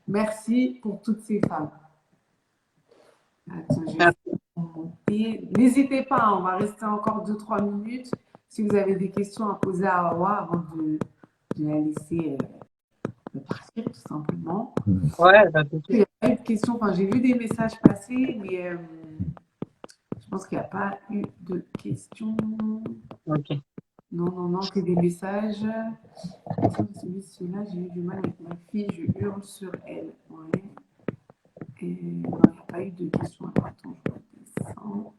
[SPEAKER 1] Merci pour toutes ces femmes. Attends, je vais essayer
[SPEAKER 2] Merci.
[SPEAKER 1] de monter. N'hésitez pas, on va rester encore 2-3 minutes. Si vous avez des questions à poser à Awa avant de la laisser partir, tout simplement.
[SPEAKER 2] Ouais, bah, tout de
[SPEAKER 1] Il
[SPEAKER 2] suite.
[SPEAKER 1] n'y a pas eu de questions. Enfin, j'ai vu des messages passer, mais je pense qu'il n'y a pas eu de questions.
[SPEAKER 2] Ok.
[SPEAKER 1] Non, non, non, que des messages. Celui-là, j'ai eu du mal avec ma fille, je hurle sur elle. Ouais. Et non, il n'y a pas eu de questions. Alors, attends, je redescends.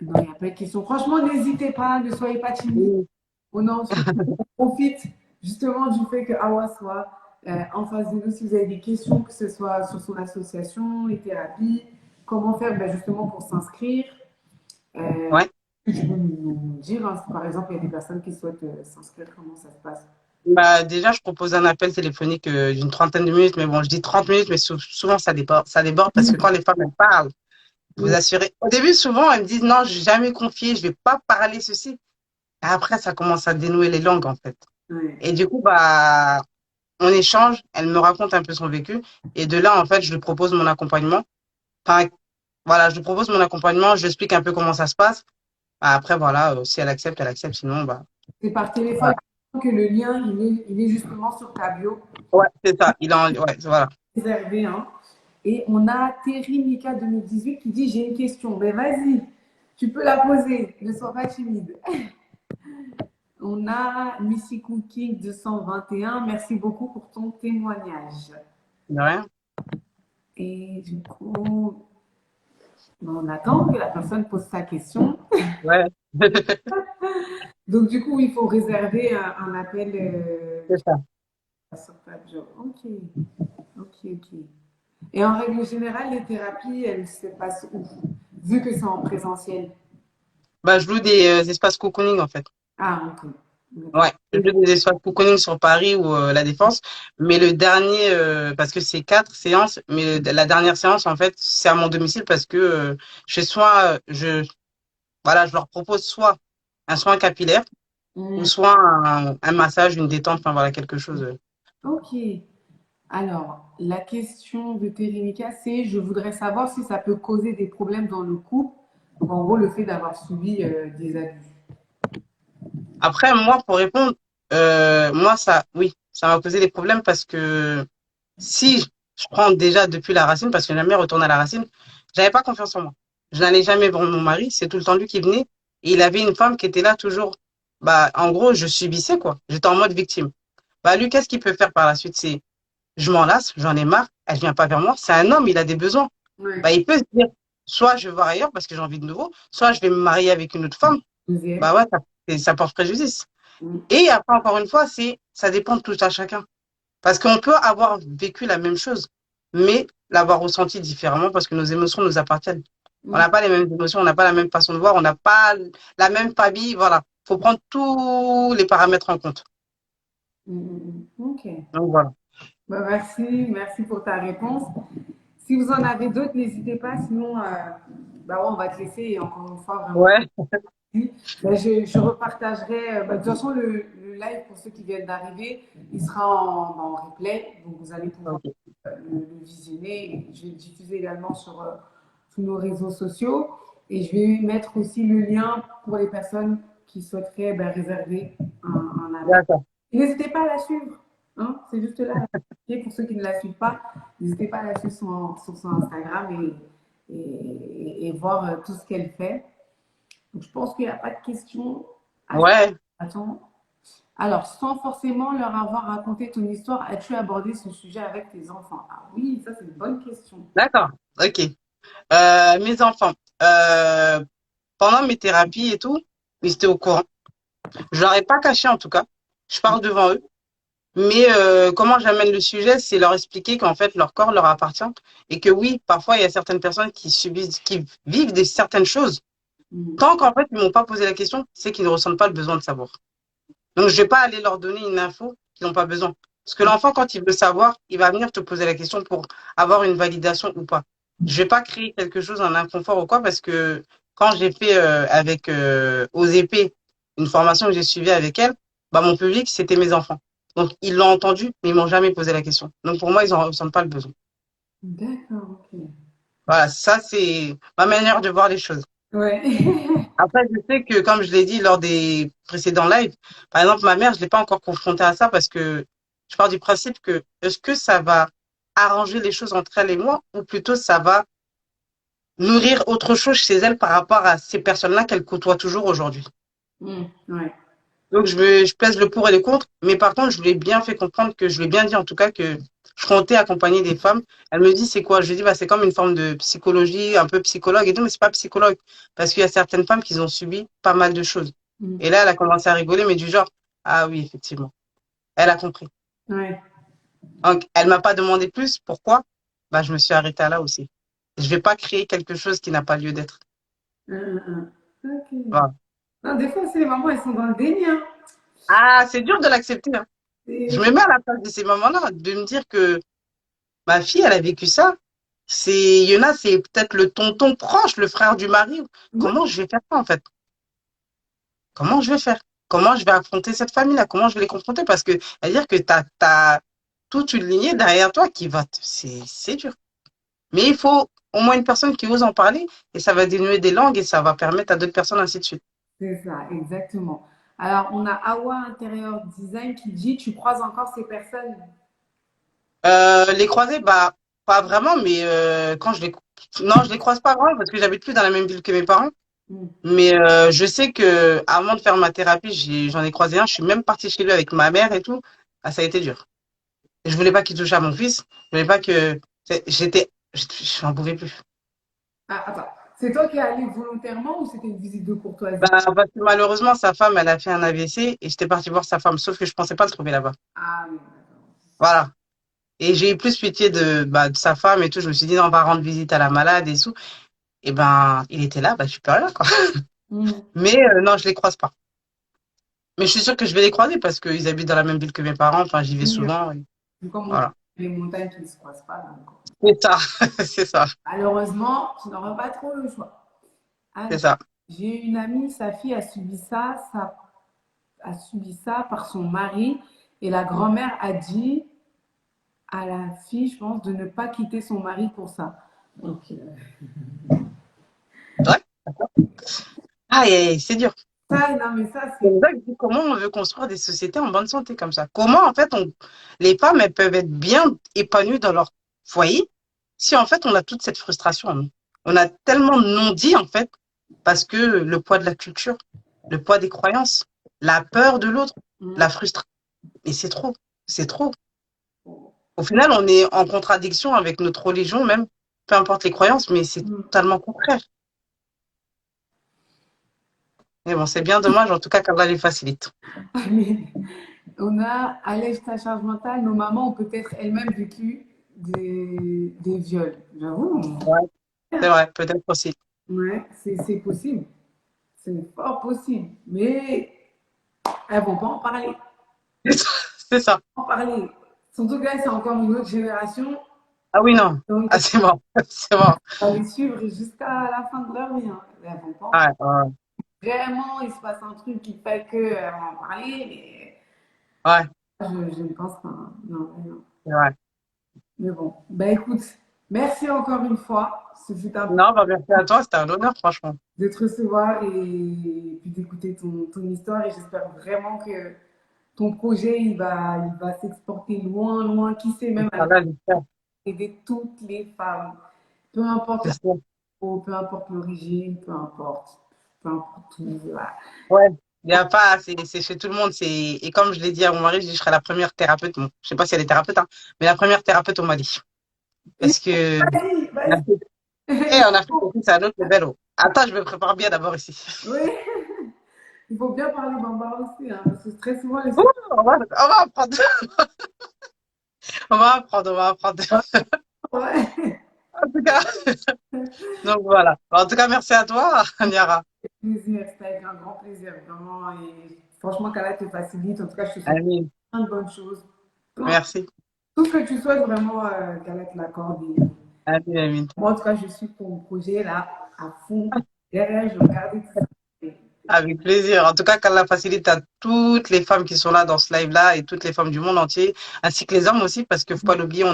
[SPEAKER 1] Non, il n'y a pas eu de questions. Franchement, n'hésitez pas, ne soyez pas timide.
[SPEAKER 2] Oui.
[SPEAKER 1] Oh non, surtout, on profite justement du fait que Awa soit en face de nous. Si vous avez des questions, que ce soit sur son association, les thérapies, comment faire ben, justement pour s'inscrire.
[SPEAKER 2] Ouais.
[SPEAKER 1] Tu peux nous dire, hein, si par exemple, il y a des personnes qui souhaitent s'inscrire, comment ça se passe.
[SPEAKER 2] Bah, déjà, je propose un appel téléphonique d'une trentaine de minutes, mais bon, je dis 30 minutes, mais souvent ça déborde parce que quand les femmes elles parlent, vous
[SPEAKER 1] Oui,
[SPEAKER 2] assurez. Au début, souvent, elles me disent non, je vais jamais confier, je vais pas parler ceci. Et après, ça commence à dénouer les langues, en fait.
[SPEAKER 1] oui.
[SPEAKER 2] Et du coup, bah, on échange, elle me raconte un peu son vécu. Et de là, en fait, je lui propose mon accompagnement. Enfin, voilà, je lui propose mon accompagnement, je lui explique un peu comment ça se passe. Bah, après, voilà, si elle accepte, elle accepte. Sinon, bah,
[SPEAKER 1] C'est par téléphone
[SPEAKER 2] voilà.
[SPEAKER 1] que le lien, il est justement sur ta bio,
[SPEAKER 2] Ouais, c'est ça. Ouais, voilà.
[SPEAKER 1] réservé. Hein. Et on a Terry Mika 2018 qui dit j'ai une question. Mais vas-y, tu peux la poser. Ne sois pas timide. On a Missy Cooking 221. Merci beaucoup pour ton témoignage.
[SPEAKER 2] De rien.
[SPEAKER 1] Et du coup, on attend que la personne pose sa question.
[SPEAKER 2] Ouais.
[SPEAKER 1] Donc, du coup, il faut réserver un appel
[SPEAKER 2] C'est ça.
[SPEAKER 1] sur 4 jours. Ok, ok, ok. Et en règle générale, les thérapies, elles se passent où? Vu que c'est en présentiel.
[SPEAKER 2] Bah, je loue des espaces cocooning, en fait.
[SPEAKER 1] Ah, ok. D'accord.
[SPEAKER 2] Ouais, je loue des espaces cocooning sur Paris ou La Défense. Mais le dernier, parce que c'est 4 séances, mais la dernière séance, en fait, c'est à mon domicile parce que chez soi, voilà, je leur propose soit un soin capillaire ou
[SPEAKER 1] Hmm,
[SPEAKER 2] soit un massage, une détente, enfin voilà, quelque chose.
[SPEAKER 1] ok. Alors, la question de Térémika, c'est je voudrais savoir si ça peut causer des problèmes dans le couple. Donc, en gros, le fait d'avoir subi des abus.
[SPEAKER 2] Après, moi, pour répondre, moi, ça, oui, ça m'a posé des problèmes parce que si je prends déjà depuis la racine, parce que jamais retourné à la racine, j'avais pas confiance en moi. Je n'allais jamais voir mon mari, c'est tout le temps lui qui venait. Et il avait une femme qui était là toujours. Bah, en gros, je subissais, quoi. J'étais en mode victime. Bah, lui, qu'est-ce qu'il peut faire par la suite? C'est, je m'en lasse, j'en ai marre, elle vient pas vers moi. C'est un homme, il a des besoins.
[SPEAKER 1] Ouais.
[SPEAKER 2] Bah, il peut se dire, soit je vais voir ailleurs parce que j'ai envie de nouveau, soit je vais me marier avec une autre femme.
[SPEAKER 1] Deuxième.
[SPEAKER 2] Bah ouais, ça porte préjudice.
[SPEAKER 1] Hmm.
[SPEAKER 2] Et après, encore une fois, ça dépend de tout à chacun. Parce qu'on peut avoir vécu la même chose, mais l'avoir ressenti différemment parce que nos émotions nous appartiennent. On
[SPEAKER 1] Hmm.
[SPEAKER 2] n'a pas les mêmes émotions, on n'a pas la même façon de voir, on n'a pas la même famille, voilà. Faut prendre tous les paramètres en compte.
[SPEAKER 1] Ok.
[SPEAKER 2] Donc voilà.
[SPEAKER 1] Bah, merci, merci pour ta réponse. Si vous en avez d'autres, n'hésitez pas. Sinon, bah ouais, on va te laisser. Et encore une fois, vraiment,
[SPEAKER 2] Ouais,
[SPEAKER 1] merci. Bah, je repartagerai. Bah, de toute façon, le live, pour ceux qui viennent d'arriver, il sera en replay. Donc, vous allez pouvoir
[SPEAKER 2] ok.
[SPEAKER 1] le visionner. Je vais le diffuser également sur tous nos réseaux sociaux. Et je vais mettre aussi le lien pour les personnes qui souhaiteraient bah, réserver un appel.
[SPEAKER 2] D'accord.
[SPEAKER 1] N'hésitez pas à la suivre. Hein, c'est juste là. Pour ceux qui ne la suivent pas, n'hésitez pas à la suivre sur son Instagram et voir tout ce qu'elle fait. Donc, je pense qu'il n'y a pas de questions.
[SPEAKER 2] Ouais,
[SPEAKER 1] Attends. Alors, sans forcément leur avoir raconté ton histoire, as-tu abordé ce sujet avec tes enfants? Ah oui, ça c'est une bonne question.
[SPEAKER 2] d'accord. Ok. Mes enfants, pendant mes thérapies et tout, ils étaient au courant. Je leur ai pas caché en tout cas. Je parle devant eux. Mais comment j'amène le sujet, c'est leur expliquer qu'en fait, leur corps leur appartient et que oui, parfois, il y a certaines personnes qui subissent, qui vivent certaines choses.
[SPEAKER 1] Mm.
[SPEAKER 2] Tant qu'en fait, ils m'ont pas posé la question, c'est qu'ils ne ressentent pas le besoin de savoir. Donc, je vais pas aller leur donner une info qu'ils n'ont pas besoin. Parce que l'enfant, quand il veut savoir, il va venir te poser la question pour avoir une validation ou pas. Je vais pas créer quelque chose, un inconfort ou quoi, parce que quand j'ai fait avec OZP, une formation que j'ai suivie avec elle, bah, mon public, c'était mes enfants. Donc, ils l'ont entendu, mais ils m'ont jamais posé la question. Donc, pour moi, ils n'en ressentent pas le besoin.
[SPEAKER 1] D'accord, ok.
[SPEAKER 2] Voilà, ça, c'est ma manière de voir les choses.
[SPEAKER 1] Ouais.
[SPEAKER 2] Après, je sais que, comme je l'ai dit lors des précédents lives, par exemple, ma mère, je l'ai pas encore confrontée à ça parce que je pars du principe que est-ce que ça va arranger les choses entre elle et moi ou plutôt ça va nourrir autre chose chez elle par rapport à ces personnes-là qu'elle côtoie toujours aujourd'hui.
[SPEAKER 1] Ouais.
[SPEAKER 2] Donc, je pèse le pour et le contre, mais par contre, je lui ai bien fait comprendre que je lui ai bien dit en tout cas que je comptais accompagner des femmes. Elle me dit, c'est quoi? Je lui dis, bah, c'est comme une forme de psychologie, un peu psychologue et tout, mais c'est pas psychologue. Parce qu'il y a certaines femmes qui ont subi pas mal de choses.
[SPEAKER 1] Mm.
[SPEAKER 2] Et là, elle a commencé à rigoler, mais du genre, ah oui, effectivement. Elle a compris.
[SPEAKER 1] Ouais.
[SPEAKER 2] Donc, elle m'a pas demandé plus. Pourquoi? Bah, je me suis arrêtée là aussi. Je vais pas créer quelque chose qui n'a pas lieu d'être.
[SPEAKER 1] Ok.
[SPEAKER 2] Voilà.
[SPEAKER 1] Non, des fois aussi, les mamans, elles sont dans le déni. Hein.
[SPEAKER 2] Ah, c'est dur de l'accepter, hein. Je
[SPEAKER 1] C'est-
[SPEAKER 2] me mets à la place de ces mamans-là, de me dire que ma fille, elle a vécu ça. Il y en a, c'est peut-être le tonton proche, le frère du mari.
[SPEAKER 1] Ouais,
[SPEAKER 2] Comment je vais faire ça, en fait? Comment je vais faire? Comment je vais affronter cette famille-là? Comment je vais les confronter? Parce que, c'est-à-dire que t'as toute une lignée derrière toi qui va c'est dur. Mais il faut au moins une personne qui ose en parler et ça va dénuer des langues et ça va permettre à d'autres personnes, ainsi de suite.
[SPEAKER 1] c'est ça, exactement. Alors, on a Awa Intérieur Design qui dit, tu croises encore ces personnes?
[SPEAKER 2] Les croiser, bah, pas vraiment, mais non, je les croise pas vraiment parce que j'habite plus dans la même ville que mes parents.
[SPEAKER 1] Mm.
[SPEAKER 2] Mais je sais que avant de faire ma thérapie, j'en ai croisé un. Je suis même partie chez lui avec ma mère et tout. Ah, ça a été dur. Je voulais pas qu'il touche à mon fils. Je voulais pas que j'en pouvais plus.
[SPEAKER 1] Ah, attends. C'est toi qui es allé volontairement ou c'était une visite de courtoisie?
[SPEAKER 2] Bah, parce que malheureusement, sa femme, elle a fait un AVC et j'étais partie voir sa femme, sauf que je pensais pas le trouver là-bas.
[SPEAKER 1] Ah oui, d'accord.
[SPEAKER 2] Voilà. Et j'ai eu plus pitié de sa femme et tout. Je me suis dit, non, on va rendre visite à la malade et tout. Et ben, il était là, bah, je suis pas là, quoi.
[SPEAKER 1] Hmm.
[SPEAKER 2] Mais non, je les croise pas. Mais je suis sûre que je vais les croiser parce qu'ils habitent dans la même ville que mes parents. Enfin, j'y vais
[SPEAKER 1] Oui,
[SPEAKER 2] souvent. Et
[SPEAKER 1] comme on dit,
[SPEAKER 2] voilà.
[SPEAKER 1] les montagnes qui ne se croisent pas. Donc,
[SPEAKER 2] C'est ça. C'est ça.
[SPEAKER 1] malheureusement, tu n'auras pas trop le choix.
[SPEAKER 2] C'est
[SPEAKER 1] Alors,
[SPEAKER 2] ça.
[SPEAKER 1] j'ai une amie, sa fille a subi ça par son mari et la grand-mère a dit à la fille, je pense, de ne pas quitter son mari pour ça. Donc,
[SPEAKER 2] Ouais. Ah, c'est dur.
[SPEAKER 1] ça, non, mais ça,
[SPEAKER 2] C'est
[SPEAKER 1] c'est.
[SPEAKER 2] vrai que je dis, comment on veut construire des sociétés en bonne santé comme ça? Comment, en fait, les femmes, elles peuvent être bien épanouies dans leur foyer si, en fait, on a toute cette frustration en nous. On a tellement de non-dits, en fait, parce que le poids de la culture, le poids des croyances, la peur de l'autre, la
[SPEAKER 1] Mm,
[SPEAKER 2] frustration. Et c'est trop. C'est trop. Au final, on est en contradiction avec notre religion, même, peu importe les croyances, mais c'est
[SPEAKER 1] mm.
[SPEAKER 2] totalement contraire. Mais bon, c'est bien dommage, en tout cas, qu'Allah les facilite.
[SPEAKER 1] Mais on a, allège ta charge mentale, nos mamans ont peut-être elles-mêmes vécu des viols. J'avoue,
[SPEAKER 2] Ouais, c'est vrai, peut-être aussi.
[SPEAKER 1] ouais, c'est possible. C'est fort possible. Mais elles vont pas en parler.
[SPEAKER 2] C'est ça. C'est ça.
[SPEAKER 1] En parler. Surtout que là, c'est encore une autre génération.
[SPEAKER 2] Ah oui, non.
[SPEAKER 1] Donc,
[SPEAKER 2] Ah, c'est mort. C'est mort.
[SPEAKER 1] ça va les suivre jusqu'à la fin de leur vie. Hein. Elles vont pas en
[SPEAKER 2] Ouais,
[SPEAKER 1] parler.
[SPEAKER 2] ouais,
[SPEAKER 1] Vraiment, il se passe un truc qui fait qu'elles vont en parler.
[SPEAKER 2] ouais,
[SPEAKER 1] Mais je ne pense pas. Hein. Non, non.
[SPEAKER 2] c'est vrai.
[SPEAKER 1] Mais bon. Ben écoute, merci encore une fois. Ce fut un
[SPEAKER 2] Non, bah, merci à toi, c'était un honneur, franchement.
[SPEAKER 1] de te recevoir et puis d'écouter ton histoire. Et j'espère vraiment que ton projet, il va s'exporter loin, loin, qui sait, même à
[SPEAKER 2] Inch'Allah, j'espère.
[SPEAKER 1] aider toutes les femmes, peu importe la
[SPEAKER 2] J'espère.
[SPEAKER 1] peau, peu importe l'origine, peu importe tout. Voilà.
[SPEAKER 2] Ouais. Il n'y a pas, c'est chez tout le monde. Et comme je l'ai dit à mon mari, je dis, je serai la première thérapeute. Bon, je sais pas si elle est thérapeute, hein, mais la première thérapeute, on m'a dit.
[SPEAKER 1] Et
[SPEAKER 2] Parce que,
[SPEAKER 1] vas-y,
[SPEAKER 2] on a
[SPEAKER 1] vas-y.
[SPEAKER 2] fait, on a fait aussi, c'est un autre level. Oh. Attends, je me prépare bien d'abord ici.
[SPEAKER 1] Oui, il faut bien parler bambara aussi, hein, parce que très souvent, les
[SPEAKER 2] Ouh, on va apprendre. On va apprendre, on va apprendre.
[SPEAKER 1] ouais.
[SPEAKER 2] En tout cas, donc voilà. En tout cas, merci à toi, Niara.
[SPEAKER 1] Plaisir, c'était avec un grand plaisir, vraiment. Et franchement, qu'Allah te facilite. En tout cas, je te souhaite
[SPEAKER 2] Amin.
[SPEAKER 1] plein de bonnes choses.
[SPEAKER 2] Merci.
[SPEAKER 1] Tout ce que tu souhaites, vraiment, qu'Allah te l'accorde. Et
[SPEAKER 2] Amin, amin.
[SPEAKER 1] moi, en tout cas, je suis pour mon projet là, à fond. Derrière, je regarde tout ça.
[SPEAKER 2] Avec plaisir. En tout cas, qu'Allah facilite à toutes les femmes qui sont là dans ce live-là et toutes les femmes du monde entier, ainsi que les hommes aussi, parce que faut pas l'oublier,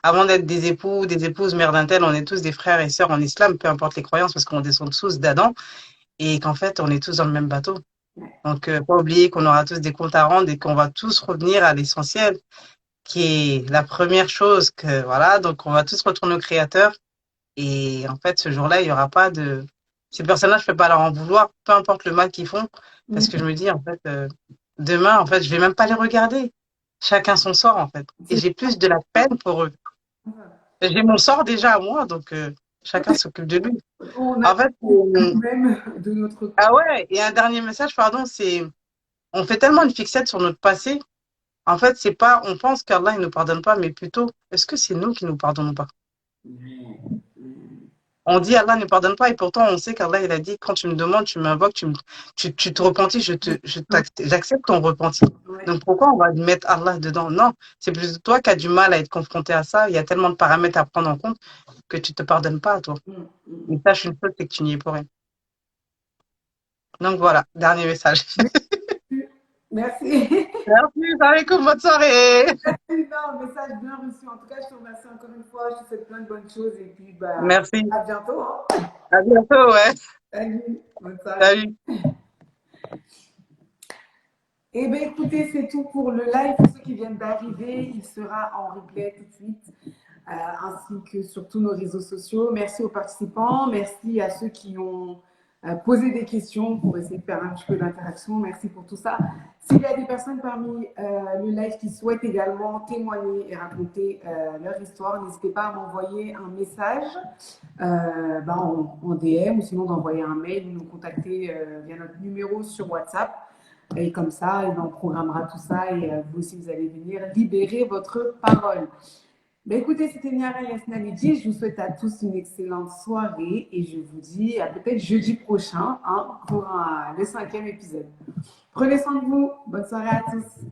[SPEAKER 2] avant d'être des époux, des épouses, mères d'un tel, on est tous des frères et sœurs en islam, peu importe les croyances, parce qu'on descend tous d'Adam et qu'en fait, on est tous dans le même bateau. Donc, pas oublier qu'on aura tous des comptes à rendre et qu'on va tous revenir à l'essentiel, qui est la première chose que, voilà, donc on va tous retourner au Créateur. Et en fait, ce jour-là, il y aura pas de... Ces personnages, je peux pas leur en vouloir, peu importe le mal qu'ils font, parce que je me dis, en fait, demain, en fait, je vais même pas les regarder. Chacun son sort, en fait. Et
[SPEAKER 1] C'est
[SPEAKER 2] j'ai plus de la peine pour eux.
[SPEAKER 1] ça.
[SPEAKER 2] J'ai mon sort déjà à moi, donc chacun s'occupe de lui.
[SPEAKER 1] On a
[SPEAKER 2] En fait,
[SPEAKER 1] même de notre
[SPEAKER 2] ah
[SPEAKER 1] côté.
[SPEAKER 2] ouais, et un dernier message, pardon, c'est, on fait tellement une fixette sur notre passé. En fait, c'est pas, on pense qu'Allah, il nous pardonne pas, mais plutôt, est-ce que c'est nous qui nous pardonnons pas? On dit Allah ne pardonne pas et pourtant on sait qu'Allah il a dit quand tu me demandes, tu m'invoques, tu te repentis, j'accepte ton repenti.
[SPEAKER 1] Ouais.
[SPEAKER 2] Donc pourquoi on va mettre Allah dedans? Non, c'est plus toi qui as du mal à être confronté à ça. Il y a tellement de paramètres à prendre en compte que tu te pardonnes pas à toi. Et sache une chose, c'est que tu n'y es pour rien. Donc voilà, dernier message.
[SPEAKER 1] Merci.
[SPEAKER 2] Merci, salam, bonne soirée.
[SPEAKER 1] Merci, non, message bien reçu. En tout cas, je te remercie encore une fois. Je te souhaite plein de bonnes choses et puis bah,
[SPEAKER 2] Merci,
[SPEAKER 1] à bientôt. Hein.
[SPEAKER 2] à bientôt, ouais.
[SPEAKER 1] Salut, bonne soirée.
[SPEAKER 2] Salut.
[SPEAKER 1] Eh bien, écoutez, c'est tout pour le live. Pour ceux qui viennent d'arriver, il sera en replay tout de suite, ainsi que sur tous nos réseaux sociaux. Merci aux participants. Merci à ceux qui ont poser des questions pour essayer de faire un petit peu d'interaction. Merci pour tout ça. S'il y a des personnes parmi le live qui souhaitent également témoigner et raconter leur histoire, n'hésitez pas à m'envoyer un message en DM ou sinon d'envoyer un mail ou nous contacter via notre numéro sur WhatsApp. Et comme ça, on programmera tout ça et vous aussi, vous allez venir libérer votre parole. Ben écoutez, c'était Niara Yasnalidji. Je vous souhaite à tous une excellente soirée et je vous dis à peut-être jeudi prochain pour le 5e épisode. Prenez soin de vous. Bonne soirée à tous.